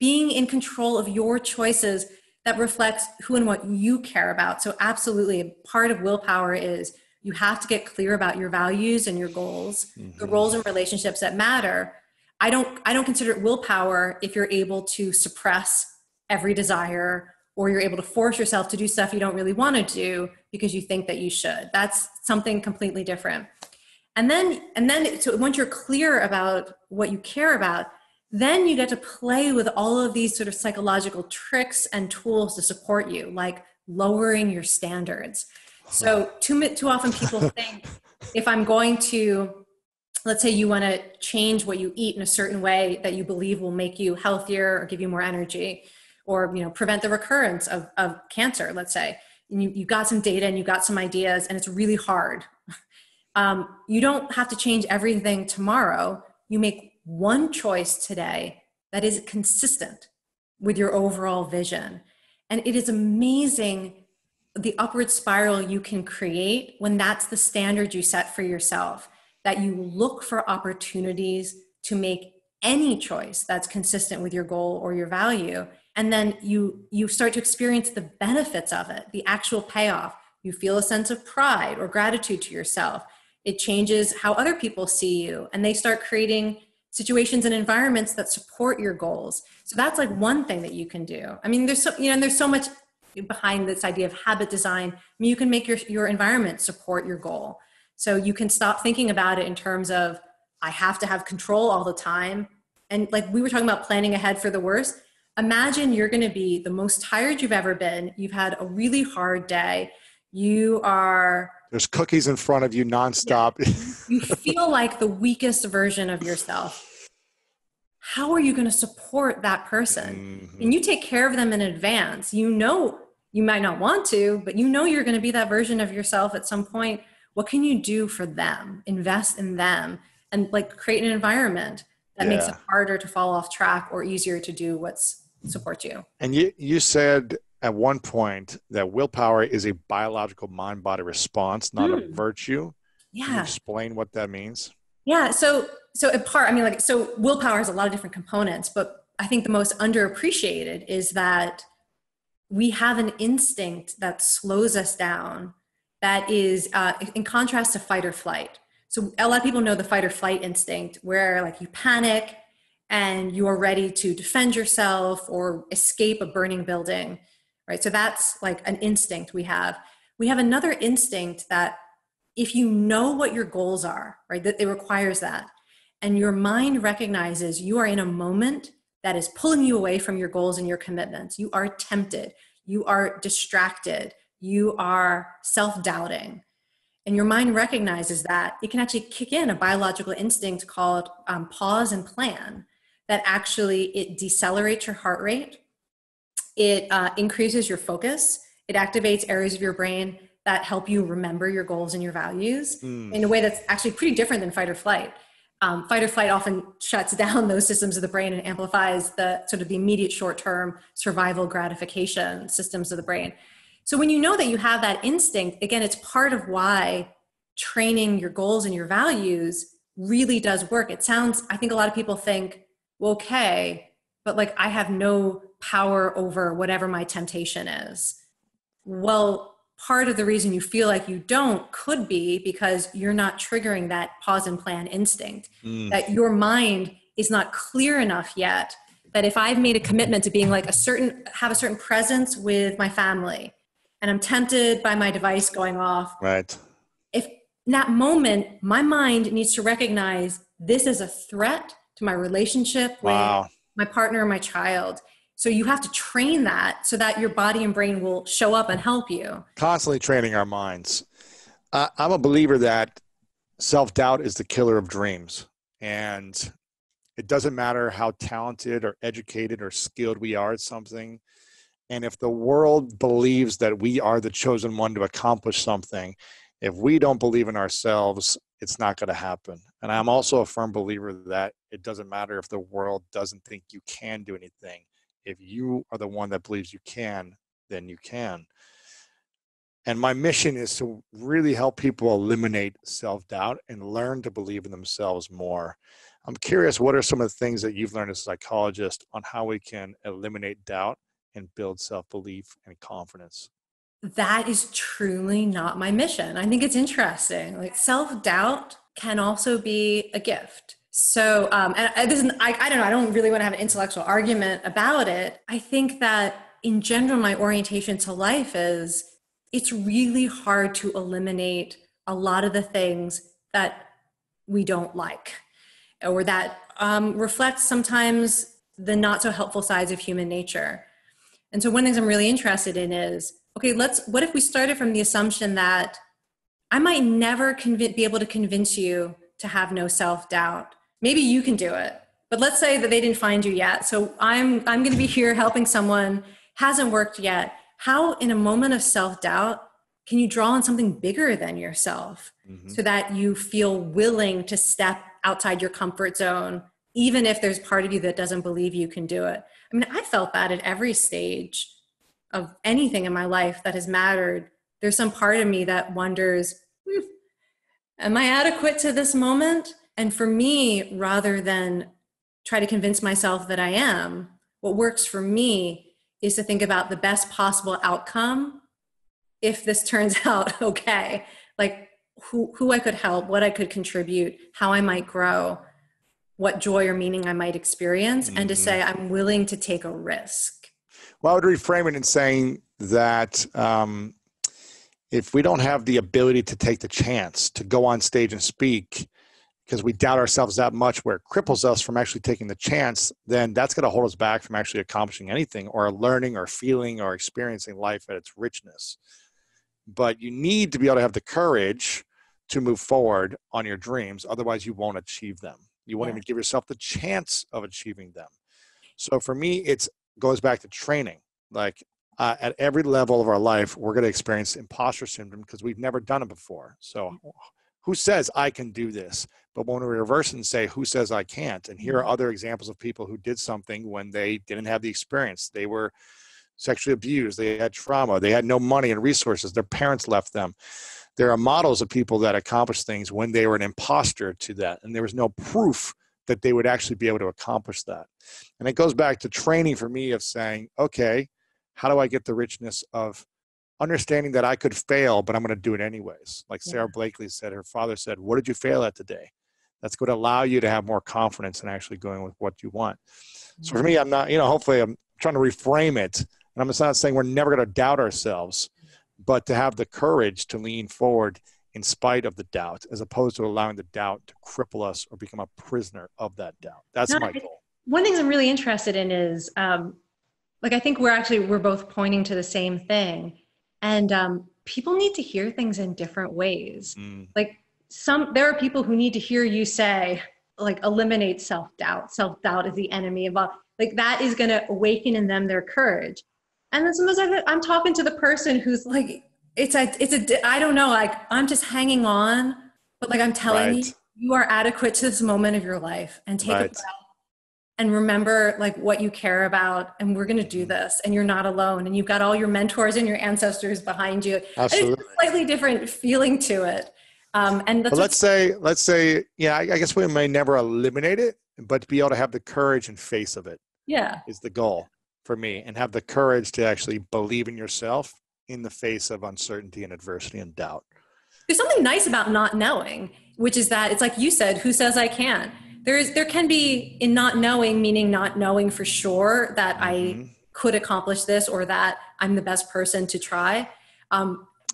A: in control of your choices that reflects who and what you care about. So absolutely, part of willpower is you have to get clear about your values and your goals, the roles and relationships that matter. I don't consider it willpower if you're able to suppress every desire, or you're able to force yourself to do stuff you don't really want to do because you think that you should. That's something completely different. And then so once you're clear about what you care about, then you get to play with all of these sort of psychological tricks and tools to support you, like lowering your standards. So too often people think, if I'm going to, let's say you want to change what you eat in a certain way that you believe will make you healthier or give you more energy, or prevent the recurrence of cancer, let's say. And you got some data and you got some ideas, and it's really hard. You don't have to change everything tomorrow. You make one choice today that is consistent with your overall vision. And it is amazing the upward spiral you can create when that's the standard you set for yourself, that you look for opportunities to make any choice that's consistent with your goal or your value. And then you start to experience the benefits of it, the actual payoff. You feel a sense of pride or gratitude to yourself. It changes how other people see you, and they start creating situations and environments that support your goals. So that's like one thing that you can do. I mean, there's so much behind this idea of habit design. I mean, you can make your environment support your goal. So you can stop thinking about it in terms of, I have to have control all the time. And like we were talking about planning ahead for the worst. Imagine you're going to be the most tired you've ever been. You've had a really hard day. There's
B: cookies in front of you nonstop.
A: Yeah. You feel like the weakest version of yourself. How are you going to support that person? And you take care of them in advance. You might not want to, but you're going to be that version of yourself at some point. What can you do for them? Invest in them, and like create an environment that makes it harder to fall off track or easier to do what's support you.
B: And you said at one point that willpower is a biological mind-body response, not a virtue.
A: Yeah.
B: Can you explain what that means?
A: Yeah. So in part, so willpower has a lot of different components, but I think the most underappreciated is that we have an instinct that slows us down, that is in contrast to fight or flight. So a lot of people know the fight or flight instinct, where like you panic and you are ready to defend yourself or escape a burning building, right? So that's like an instinct we have. We have another instinct that if you know what your goals are, right, that it requires that, and your mind recognizes you are in a moment that is pulling you away from your goals and your commitments. You are tempted, you are distracted, you are self-doubting. And your mind recognizes that, it can actually kick in a biological instinct called pause and plan, that actually it decelerates your heart rate, it increases your focus, it activates areas of your brain that help you remember your goals and your values in a way that's actually pretty different than fight or flight. Fight or flight often shuts down those systems of the brain and amplifies the sort of the immediate short-term survival gratification systems of the brain. So when you know that you have that instinct, again, it's part of why training your goals and your values really does work. It sounds, I think a lot of people think, well, okay, but like I have no power over whatever my temptation is. Well, part of the reason you feel like you don't could be because you're not triggering that pause and plan instinct, that your mind is not clear enough yet that if I've made a commitment to being like have a certain presence with my family, and I'm tempted by my device going off.
B: Right.
A: If in that moment, my mind needs to recognize this is a threat to my relationship with my partner or my child. So you have to train that so that your body and brain will show up and help you.
B: Constantly training our minds. I'm a believer that self-doubt is the killer of dreams. And it doesn't matter how talented or educated or skilled we are at something. And if the world believes that we are the chosen one to accomplish something, if we don't believe in ourselves, it's not going to happen. And I'm also a firm believer that it doesn't matter if the world doesn't think you can do anything. If you are the one that believes you can, then you can. And my mission is to really help people eliminate self-doubt and learn to believe in themselves more. I'm curious, what are some of the things that you've learned as a psychologist on how we can eliminate doubt and build self-belief and confidence?
A: That is truly not my mission. I think it's interesting. Like self-doubt can also be a gift. So, and this is, I don't know, I don't really want to have an intellectual argument about it. I think that in general, my orientation to life is it's really hard to eliminate a lot of the things that we don't like or that reflect sometimes the not so helpful sides of human nature. And so one of the things I'm really interested in is, okay, what if we started from the assumption that I might never be able to convince you to have no self-doubt. Maybe you can do it, but let's say that they didn't find you yet. So I'm going to be here helping someone, hasn't worked yet. How in a moment of self-doubt can you draw on something bigger than yourself so that you feel willing to step outside your comfort zone, even if there's part of you that doesn't believe you can do it? I mean, I felt that at every stage of anything in my life that has mattered. There's some part of me that wonders, am I adequate to this moment? And for me, rather than try to convince myself that I am, what works for me is to think about the best possible outcome if this turns out okay, like who I could help, what I could contribute, how I might grow, what joy or meaning I might experience, and to say I'm willing to take a risk.
B: Well, I would reframe it in saying that if we don't have the ability to take the chance to go on stage and speak because we doubt ourselves that much where it cripples us from actually taking the chance, then that's going to hold us back from actually accomplishing anything or learning or feeling or experiencing life at its richness. But you need to be able to have the courage to move forward on your dreams. Otherwise, you won't achieve them. You won't even give yourself the chance of achieving them. So for me, it goes back to training. Like at every level of our life, we're going to experience imposter syndrome because we've never done it before. So who says I can do this? But when we reverse and say, who says I can't? And here are other examples of people who did something when they didn't have the experience. They were sexually abused. They had trauma. They had no money and resources. Their parents left them. There are models of people that accomplished things when they were an imposter to that. And there was no proof that they would actually be able to accomplish that. And it goes back to training for me of saying, okay, how do I get the richness of understanding that I could fail, but I'm going to do it anyways? Like Sarah Blakely said, her father said, what did you fail at today? That's going to allow you to have more confidence in actually going with what you want. So for me, I'm not, hopefully I'm trying to reframe it. And I'm not saying we're never going to doubt ourselves, but to have the courage to lean forward in spite of the doubt, as opposed to allowing the doubt to cripple us or become a prisoner of that doubt. That's my goal.
A: One thing I'm really interested in is, I think we're both pointing to the same thing. And people need to hear things in different ways. There are people who need to hear you say, eliminate self-doubt. Self-doubt is the enemy of all. That is going to awaken in them their courage. And then sometimes I'm talking to the person who's I don't know, I'm just hanging on, but I'm telling you, you are adequate to this moment of your life, and take a breath and remember what you care about. And we're going to do this, and you're not alone. And you've got all your mentors and your ancestors behind you.
B: Absolutely.
A: And it's a slightly different feeling to it. And that's
B: let's say, I guess we may never eliminate it, but to be able to have the courage and face of it is the goal for me, and have the courage to actually believe in yourself in the face of uncertainty and adversity and doubt.
A: There's something nice about not knowing, which is that it's like you said, who says I can't? There can be in not knowing, meaning not knowing for sure that I could accomplish this or that I'm the best person to try.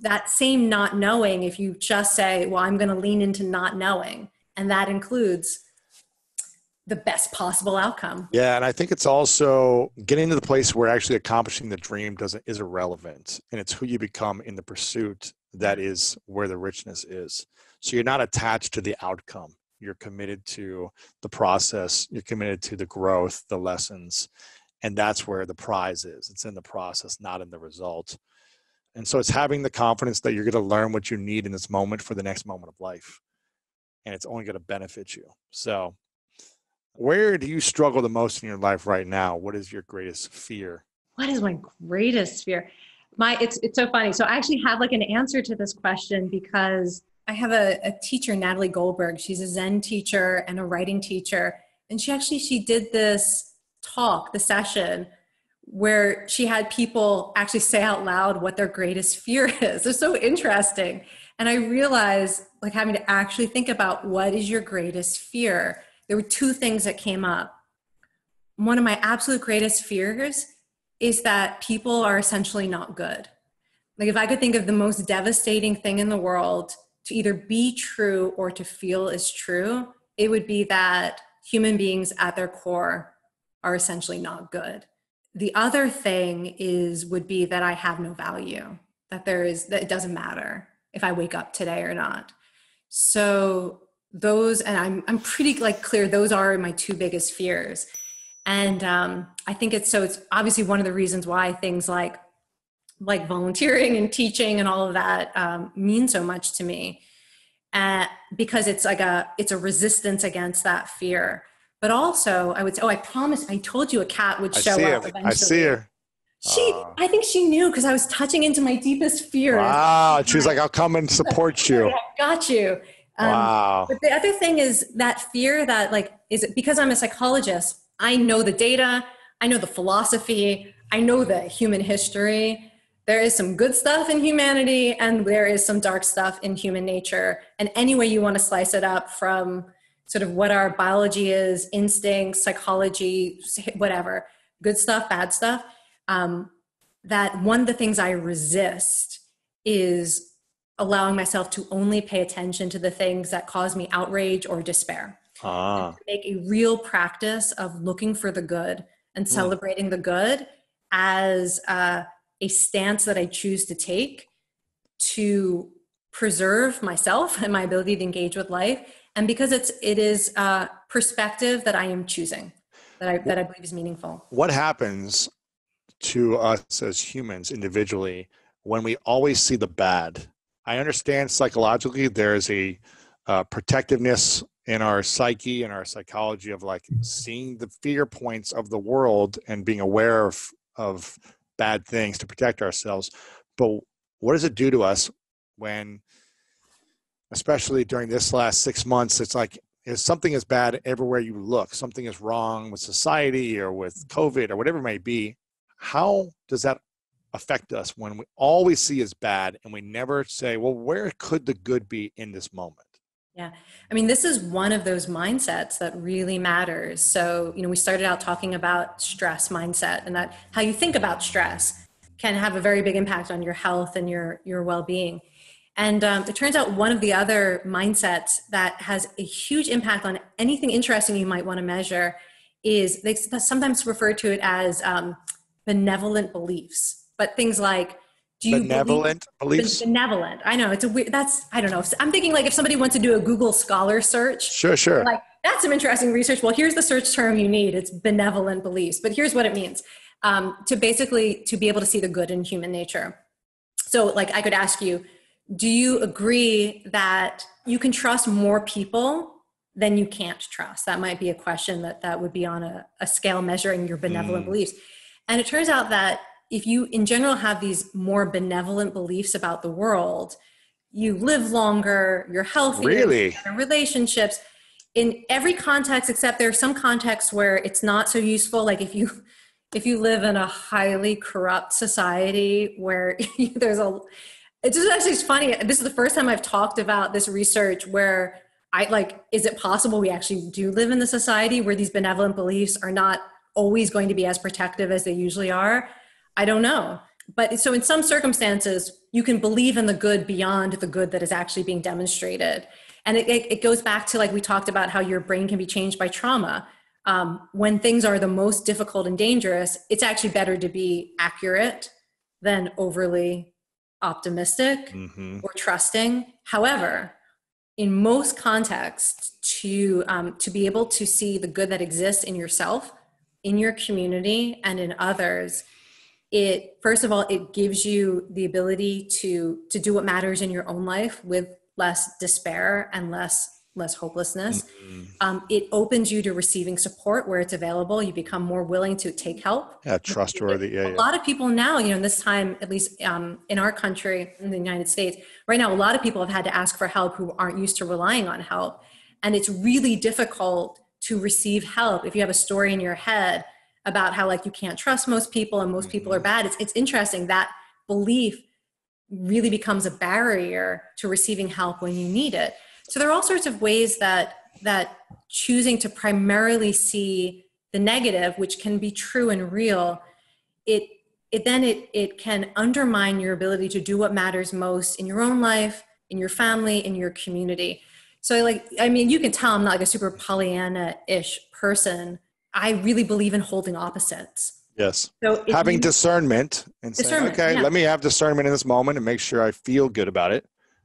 A: That same not knowing, if you just say, well, I'm going to lean into not knowing, and that includes the best possible outcome.
B: Yeah, and I think it's also getting to the place where actually accomplishing the dream is irrelevant, and it's who you become in the pursuit that is where the richness is. So you're not attached to the outcome. You're committed to the process. You're committed to the growth, the lessons, and that's where the prize is. It's in the process, not in the result. And so it's having the confidence that you're going to learn what you need in this moment for the next moment of life. and it's only going to benefit you. So where do you struggle the most in your life right now? What is your greatest fear?
A: What is my greatest fear? It's so funny. So I actually have like an answer to this question because I have a teacher, Natalie Goldberg. She's a Zen teacher and a writing teacher. And she did this talk, the session, where she had people actually say out loud what their greatest fear is. It's so interesting. And I realized, like, having to actually think about what is your greatest fear. There were two things that came up. One of my absolute greatest fears is that people are essentially not good. Like, if I could think of the most devastating thing in the world to either be true or to feel is true, it would be that human beings at their core are essentially not good. The other thing would be that I have no value, that it doesn't matter if I wake up today or not. So those, and I'm pretty like clear, those are my two biggest fears. And I think it's obviously one of the reasons why things like volunteering and teaching and all of that mean so much to me, because it's a resistance against that fear. But also, I would say, I promise, I told you a cat would show up eventually.
B: I see her.
A: I think she knew because I was touching into my deepest fear.
B: Wow. She was like, I'll come and support you.
A: I got you.
B: Wow.
A: But the other thing is that fear that is it because I'm a psychologist, I know the data, I know the philosophy, I know the human history. There is some good stuff in humanity and there is some dark stuff in human nature. And any way you want to slice it up, from sort of what our biology is, instincts, psychology, whatever, good stuff, bad stuff, that one of the things I resist is allowing myself to only pay attention to the things that cause me outrage or despair. Make a real practice of looking for the good and celebrating the good as a stance that I choose to take to preserve myself and my ability to engage with life. And because it is a perspective that I am choosing, that I believe is meaningful.
B: What happens to us as humans individually when we always see the bad? I understand psychologically there's a protectiveness in our psyche and our psychology of like seeing the fear points of the world and being aware of bad things to protect ourselves. But what does it do to us when, especially during this last 6 months, it's like if something is bad everywhere you look, something is wrong with society or with COVID or whatever it may be, how does that affect us when we always see is bad and we never say, well, where could the good be in this moment?
A: Yeah. I mean, this is one of those mindsets that really matters. So, we started out talking about stress mindset, and that how you think about stress can have a very big impact on your health and your well-being. And it turns out one of the other mindsets that has a huge impact on anything interesting you might want to measure is, they sometimes refer to it as benevolent beliefs, but things like,
B: benevolent beliefs?
A: Benevolent. I know it's a weird, I don't know. I'm thinking like if somebody wants to do a Google Scholar search.
B: Sure.
A: Like, that's some interesting research. Well, here's the search term you need. It's benevolent beliefs, but here's what it means. To be able to see the good in human nature. So like I could ask you, do you agree that you can trust more people than you can't trust? That might be a question that would be on a scale measuring your benevolent beliefs. And it turns out that if you in general have these more benevolent beliefs about the world, you live longer, you're healthier,
B: really?
A: You have better relationships in every context, except there are some contexts where it's not so useful. Like if you live in a highly corrupt society where it's just actually funny. This is the first time I've talked about this research where is it possible we actually do live in the society where these benevolent beliefs are not always going to be as protective as they usually are? I don't know. But so in some circumstances, you can believe in the good beyond the good that is actually being demonstrated. And it goes back to, like we talked about, how your brain can be changed by trauma. When things are the most difficult and dangerous, it's actually better to be accurate than overly optimistic or trusting. However, in most contexts, to be able to see the good that exists in yourself, in your community, and in others, first of all, it gives you the ability to do what matters in your own life with less despair and less less hopelessness.
B: Mm-hmm.
A: It opens you to receiving support where it's available. You become more willing to take help.
B: Yeah, trustworthy. Yeah,
A: A lot of people now, in this time, at least in our country, in the United States, right now, a lot of people have had to ask for help who aren't used to relying on help. And it's really difficult to receive help if you have a story in your head about how like you can't trust most people and most people are bad. It's interesting that belief really becomes a barrier to receiving help when you need it. So there are all sorts of ways that choosing to primarily see the negative, which can be true and real, it can undermine your ability to do what matters most in your own life, in your family, in your community. So you can tell I'm not like a super Pollyanna-ish person. I really believe in holding opposites.
B: Yes.
A: So
B: having discernment and saying, okay, let me have discernment in this moment and make sure I feel good about it.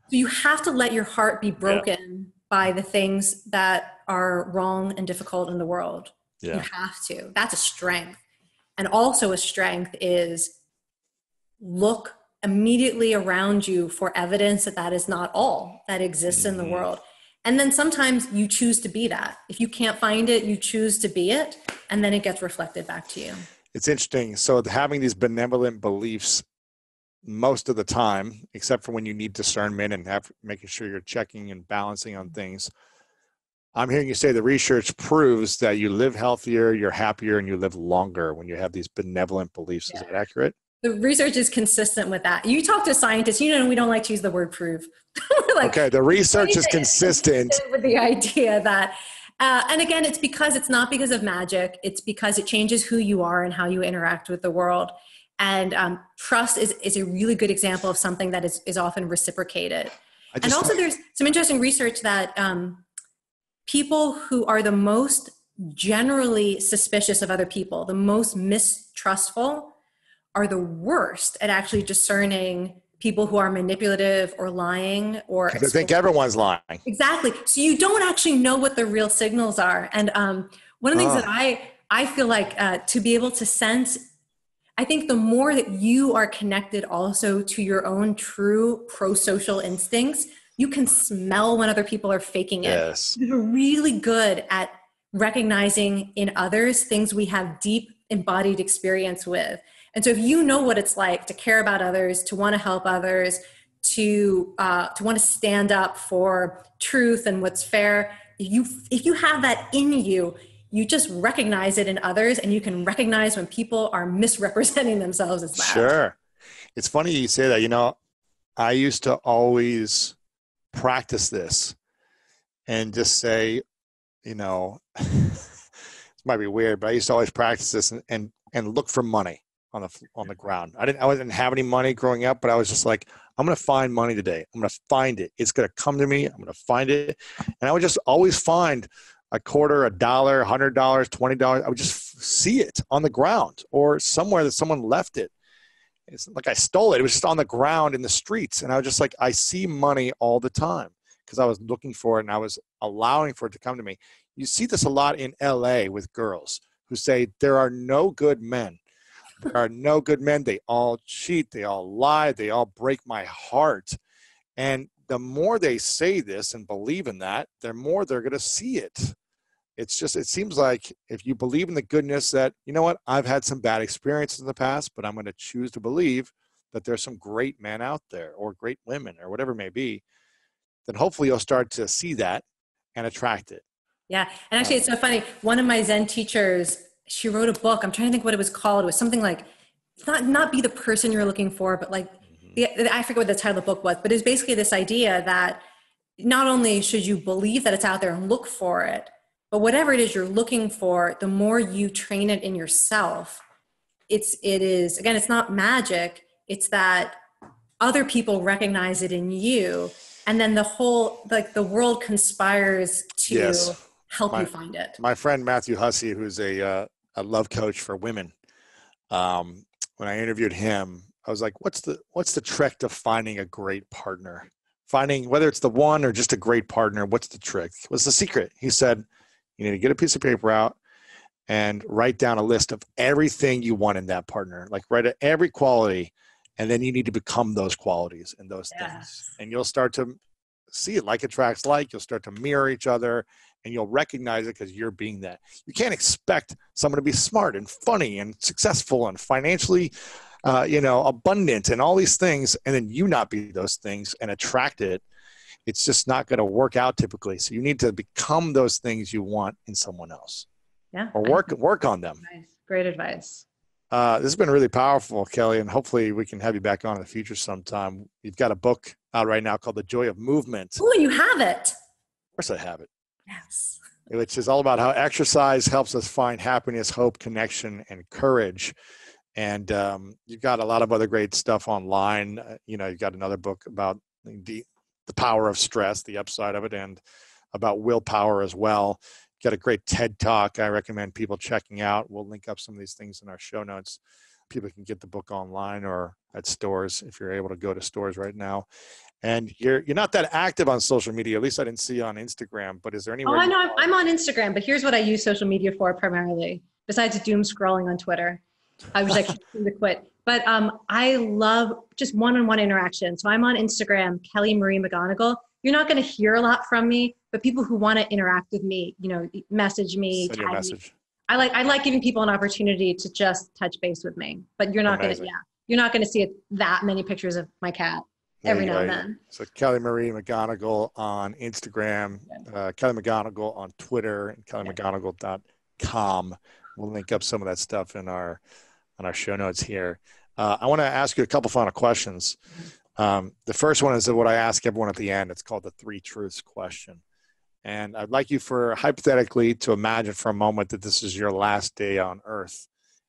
A: So you have to let your heart be broken by the things that are wrong and difficult in the world. Yeah. You have to. That's a strength. And also a strength is look immediately around you for evidence that is not all that exists in the world. And then sometimes you choose to be that. If you can't find it, you choose to be it, and then it gets reflected back to you.
B: It's interesting. So having these benevolent beliefs most of the time, except for when you need discernment and making sure you're checking and balancing on things, I'm hearing you say the research proves that you live healthier, you're happier, and you live longer when you have these benevolent beliefs. Is that accurate?
A: The research is consistent with that. You talk to scientists, we don't like to use the word prove.
B: Okay, the research is consistent
A: with the idea that, and again, it's not because of magic. It's because it changes who you are and how you interact with the world. And trust is a really good example of something that is often reciprocated. And also there's some interesting research that people who are the most generally suspicious of other people, the most mistrustful, are the worst at actually discerning people who are manipulative or lying or
B: I think everyone's lying.
A: Exactly. So you don't actually know what the real signals are. And one of the things that I feel like to be able to sense, I think the more that you are connected also to your own true pro-social instincts, you can smell when other people are faking it.
B: Yes.
A: You're really good at recognizing in others things we have deep embodied experience with. And so if you know what it's like to care about others, to want to help others, to want to stand up for truth and what's fair, if you have that in you, you just recognize it in others, and you can recognize when people are misrepresenting themselves as that.
B: Sure. It's funny you say that. I used to always practice this and just say, it might be weird, but I used to always practice this and look for money on the ground. I didn't have any money growing up, but I was just like, I'm going to find money today. I'm going to find it. It's going to come to me. I'm going to find it. And I would just always find a quarter, $1, $100, $20. I would just see it on the ground or somewhere that someone left it. It's like I stole it. It was just on the ground in the streets. And I was just like, I see money all the time because I was looking for it and I was allowing for it to come to me. You see this a lot in LA with girls who say, there are no good men. There are no good men. They all cheat. They all lie. They all break my heart. And the more they say this and believe in that, the more they're going to see it. It seems like if you believe in the goodness that, I've had some bad experiences in the past, but I'm going to choose to believe that there's some great men out there or great women or whatever it may be, then hopefully you'll start to see that and attract it.
A: Yeah. And actually, it's so funny. One of my Zen teachers, she wrote a book. I'm trying to think what it was called. It was something like, not be the person you're looking for, but like, I forget what the title of the book was, but it's basically this idea that not only should you believe that it's out there and look for it, but whatever it is you're looking for, the more you train it in yourself, it is, again, it's not magic. It's that other people recognize it in you. And then the world conspires to help you find it.
B: My friend, Matthew Hussey, who's a love coach for women. When I interviewed him, I was like, what's the trick to finding a great partner? Finding whether it's the one or just a great partner, what's the trick? What's the secret? He said, you need to get a piece of paper out and write down a list of everything you want in that partner. Like write every quality, and then you need to become those qualities and those things. And you'll start to see it. Like attracts like. You'll start to mirror each other, and you'll recognize it because you're being that. You can't expect someone to be smart and funny and successful and financially, abundant and all these things, and then you not be those things and attract it. It's just not going to work out typically. So you need to become those things you want in someone else.
A: Yeah.
B: Or work on them.
A: Nice. Great advice.
B: This has been really powerful, Kelly, and hopefully we can have you back on in the future sometime. You've got a book out right now called The Joy of Movement.
A: Oh, you have it.
B: Of course I have it.
A: Yes.
B: Which is all about how exercise helps us find happiness, hope, connection, and courage. And you've got a lot of other great stuff online. You've got another book about the power of stress, the upside of it, and about willpower as well. Got a great TED Talk I recommend people checking out. We'll link up some of these things in our show notes. People can get the book online or at stores if you're able to go to stores right now. And you're not that active on social media. At least I didn't see you on Instagram. But is there anywhere?
A: Oh, I know. I'm on Instagram, but here's what I use social media for primarily, besides doom scrolling on Twitter. I wish I could quit. But I love just one-on-one interaction. So I'm on Instagram, Kelly Marie McGonigal. You're not going to hear a lot from me, but people who want to interact with me, message me,
B: send you a message.
A: I like giving people an opportunity to just touch base with me. But you're not going to, you're not going to see that many pictures of my cat every now and then.
B: So Kelly Marie McGonigal on Instagram, Kelly McGonigal on Twitter, and kellymcgonigal.com. We'll link up some of that stuff on our show notes here. I want to ask you a couple final questions. The first one is what I ask everyone at the end. It's called the 3 truths question. And I'd like you hypothetically to imagine for a moment that this is your last day on earth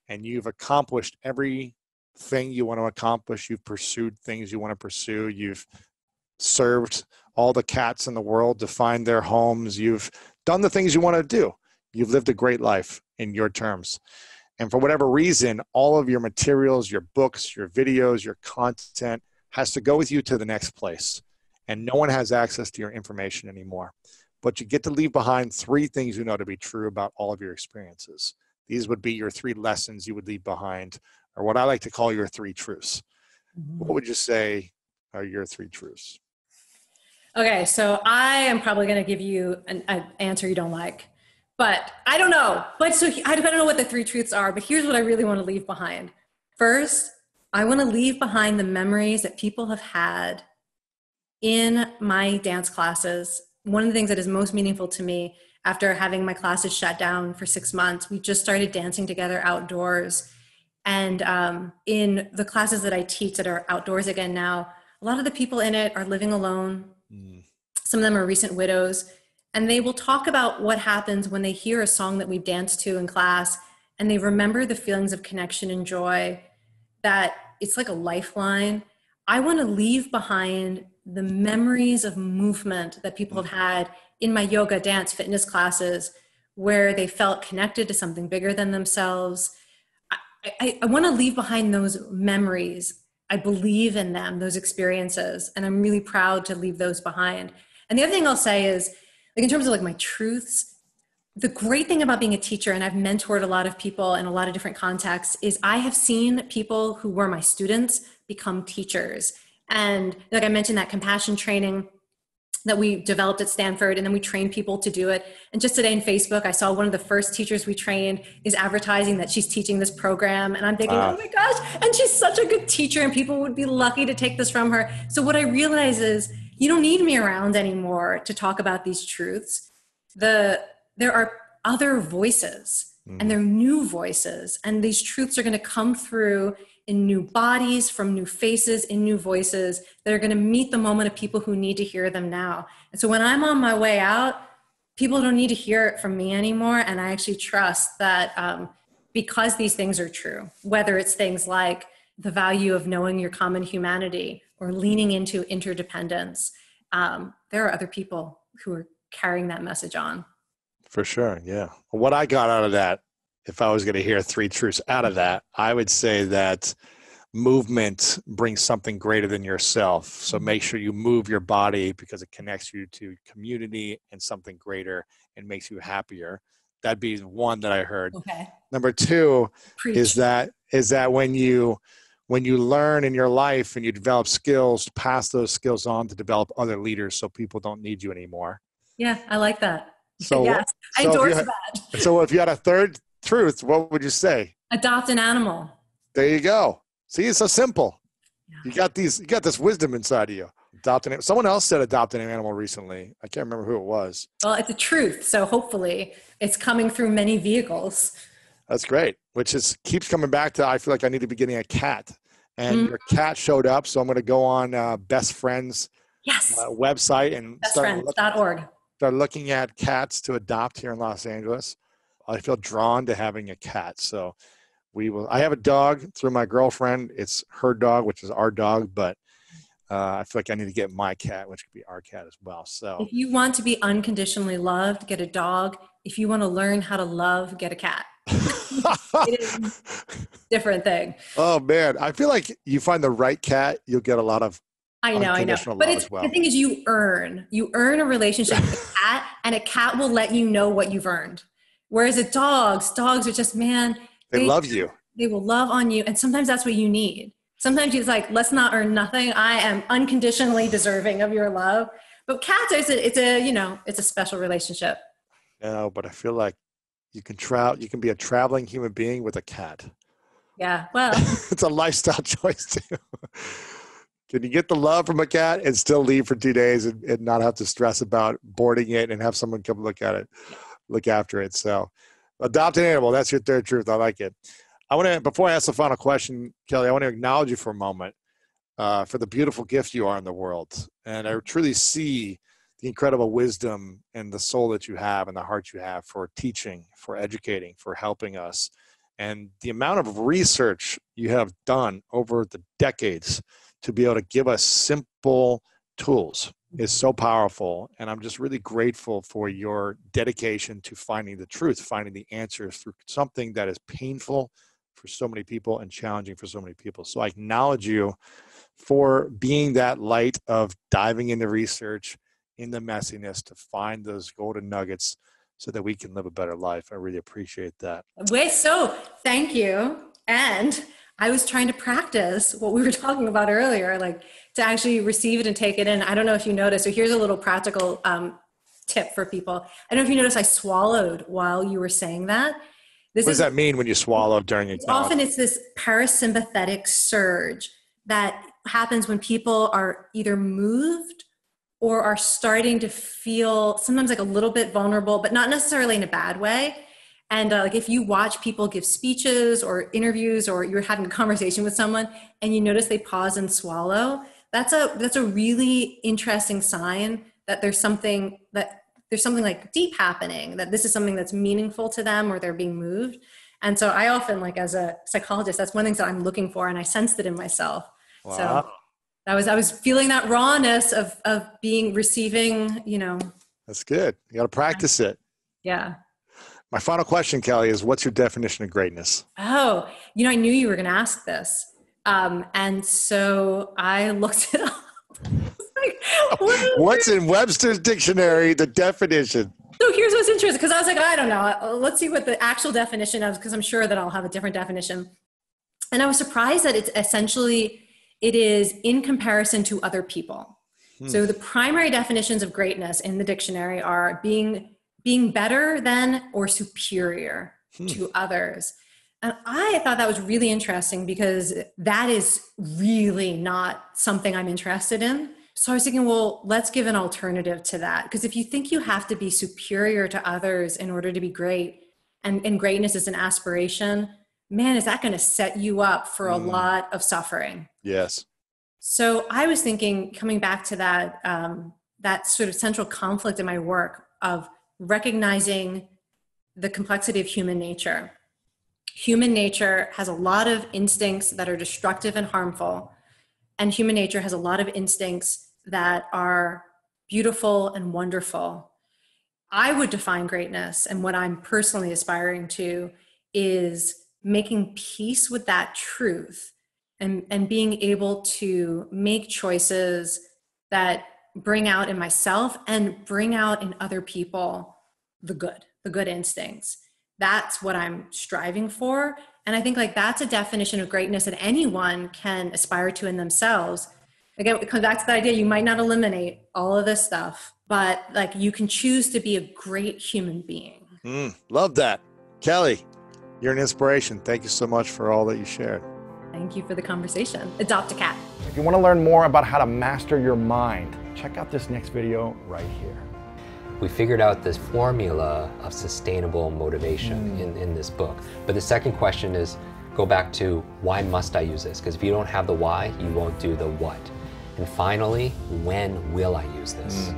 B: and you've accomplished everything you want to accomplish. You've pursued things you want to pursue. You've served all the cats in the world to find their homes. You've done the things you want to do. You've lived a great life in your terms. And for whatever reason, all of your materials, your books, your videos, your content has to go with you to the next place. And no one has access to your information anymore. But you get to leave behind 3 things you know to be true about all of your experiences. These would be your 3 lessons you would leave behind, or what I like to call your 3 truths. Mm-hmm. What would you say are your 3 truths?
A: Okay, so I am probably going to give you an answer you don't like. But I don't know. I don't know what the 3 truths are, but here's what I really want to leave behind. First, I want to leave behind the memories that people have had in my dance classes. One of the things that is most meaningful to me after having my classes shut down for 6 months, we just started dancing together outdoors. And in the classes that I teach that are outdoors again now, a lot of the people in it are living alone. Some of them are recent widows. And they will talk about what happens when they hear a song that we've danced to in class and they remember the feelings of connection and joy, that it's like a lifeline. I want to leave behind the memories of movement that people have had in my yoga, dance, fitness classes where they felt connected to something bigger than themselves. I want to leave behind those memories. I believe in them, those experiences, and I'm really proud to leave those behind. And the other thing I'll say is, like in terms of like my truths, the great thing about being a teacher, and I've mentored a lot of people in a lot of different contexts, is I have seen people who were my students become teachers. And like I mentioned, that compassion training that we developed at Stanford, and then we train people to do it. And just today in Facebook, I saw one of the first teachers we trained is advertising that she's teaching this program. And I'm thinking, oh my gosh, and she's such a good teacher and people would be lucky to take this from her. So what I realize is you don't need me around anymore to talk about these truths. There are other voices and they're new voices. And these truths are going to come through in new bodies, from new faces, in new voices that are going to meet the moment of people who need to hear them now. And so when I'm on my way out, people don't need to hear it from me anymore. And I actually trust that because these things are true, whether it's things like the value of knowing your common humanity or leaning into interdependence, there are other people who are carrying that message on.
B: For sure, yeah. What I got out of that, if I was going to hear 3 truths out of that, I would say that movement brings something greater than yourself. So make sure you move your body because it connects you to community and something greater and makes you happier. That'd be one that I heard.
A: Okay.
B: Number 2
A: Preach.
B: is that when you when you learn in your life and you develop skills, to pass those skills on to develop other leaders so people don't need you anymore.
A: Yeah, I like that.
B: So,
A: Yes, I endorse that.
B: So if you had a third truth, what would you say?
A: Adopt an animal.
B: There you go. See, it's so simple.
A: Yeah.
B: You got this wisdom inside of you. Someone else said adopting an animal recently. I can't remember who it was.
A: Well, it's a truth. So hopefully it's coming through many vehicles.
B: That's great. Which keeps coming back to, I feel like I need to be getting a cat. And your cat showed up. So I'm going to go on Best Friends website and
A: bestfriends.org.
B: Start looking at cats to adopt here in Los Angeles. I feel drawn to having a cat. So I have a dog through my girlfriend. It's her dog, which is our dog, but I feel like I need to get my cat, which could be our cat as well. So
A: if you want to be unconditionally loved, get a dog. If you want to learn how to love, get a cat. It is a different thing.
B: Oh man, I feel like you find the right cat, you'll get a lot of unconditional love as well.
A: The thing is, you earn a relationship with a cat, and a cat will let you know what you've earned. Whereas dogs are just, man,
B: they love you. They
A: will love on you. And sometimes that's what you need. Sometimes it's like, let's not earn nothing. I am unconditionally deserving of your love. But cats, it's a special relationship.
B: No, but I feel like you can be a traveling human being with a cat.
A: Yeah, well.
B: It's a lifestyle choice too. Can you get the love from a cat and still leave for 2 days and not have to stress about boarding it and have someone come look after it? So adopt an animal. That's your third truth. I like it. Before I ask the final question, Kelly, I want to acknowledge you for a moment for the beautiful gift you are in the world. And I truly see the incredible wisdom and the soul that you have and the heart you have for teaching, for educating, for helping us. And the amount of research you have done over the decades to be able to give us simple tools is so powerful. And I'm just really grateful for your dedication to finding the truth, finding the answers through something that is painful for so many people and challenging for so many people. So I acknowledge you for being that light of diving into research in the messiness to find those golden nuggets so that we can live a better life. I really appreciate that.
A: Thank you. And I was trying to practice what we were talking about earlier, like to actually receive it and take it in. I don't know if you noticed, so here's a little practical tip for people. I don't know if you noticed I swallowed while you were saying that.
B: What does that mean when you swallow during acknowledgement?
A: Often it's this parasympathetic surge that happens when people are either moved or are starting to feel sometimes like a little bit vulnerable, but not necessarily in a bad way. And like if you watch people give speeches or interviews, or you're having a conversation with someone and you notice they pause and swallow, that's a really interesting sign that there's something like deep happening, that this is something that's meaningful to them or they're being moved. And so I often, like as a psychologist, that's one of the things that I'm looking for, and I sensed it in myself.
B: Wow.
A: So I was feeling that rawness of receiving,
B: That's good. You got to practice it.
A: Yeah.
B: My final question, Kelly, is what's your definition of greatness?
A: Oh, I knew you were going to ask this. And so I looked it up.
B: What's in Webster's dictionary, the definition?
A: So here's what's interesting, because I was like, I don't know. Let's see what the actual definition is, because I'm sure that I'll have a different definition. And I was surprised that it is in comparison to other people. So the primary definitions of greatness in the dictionary are being better than or superior to others. And I thought that was really interesting, because that is really not something I'm interested in. So I was thinking, well, let's give an alternative to that. Because if you think you have to be superior to others in order to be great, and greatness is an aspiration, man, is that going to set you up for a lot of suffering?
B: Yes.
A: So I was thinking, coming back to that, that sort of central conflict in my work of recognizing the complexity of human nature. Human nature has a lot of instincts that are destructive and harmful, and human nature has a lot of instincts that are beautiful and wonderful. I would define greatness, and what I'm personally aspiring to is making peace with that truth and being able to make choices that bring out in myself and bring out in other people the good instincts. That's what I'm striving for. And I think like that's a definition of greatness that anyone can aspire to in themselves. Again, it comes back to the idea you might not eliminate all of this stuff, but like you can choose to be a great human being.
B: Love that. Kelly, you're an inspiration. Thank you so much for all that you shared.
A: Thank you for the conversation. Adopt a cat.
D: If you want to learn more about how to master your mind, check out this next video right here.
E: We figured out this formula of sustainable motivation in this book. But the second question is, go back to why must I use this? Because if you don't have the why, you won't do the what. And finally, when will I use this?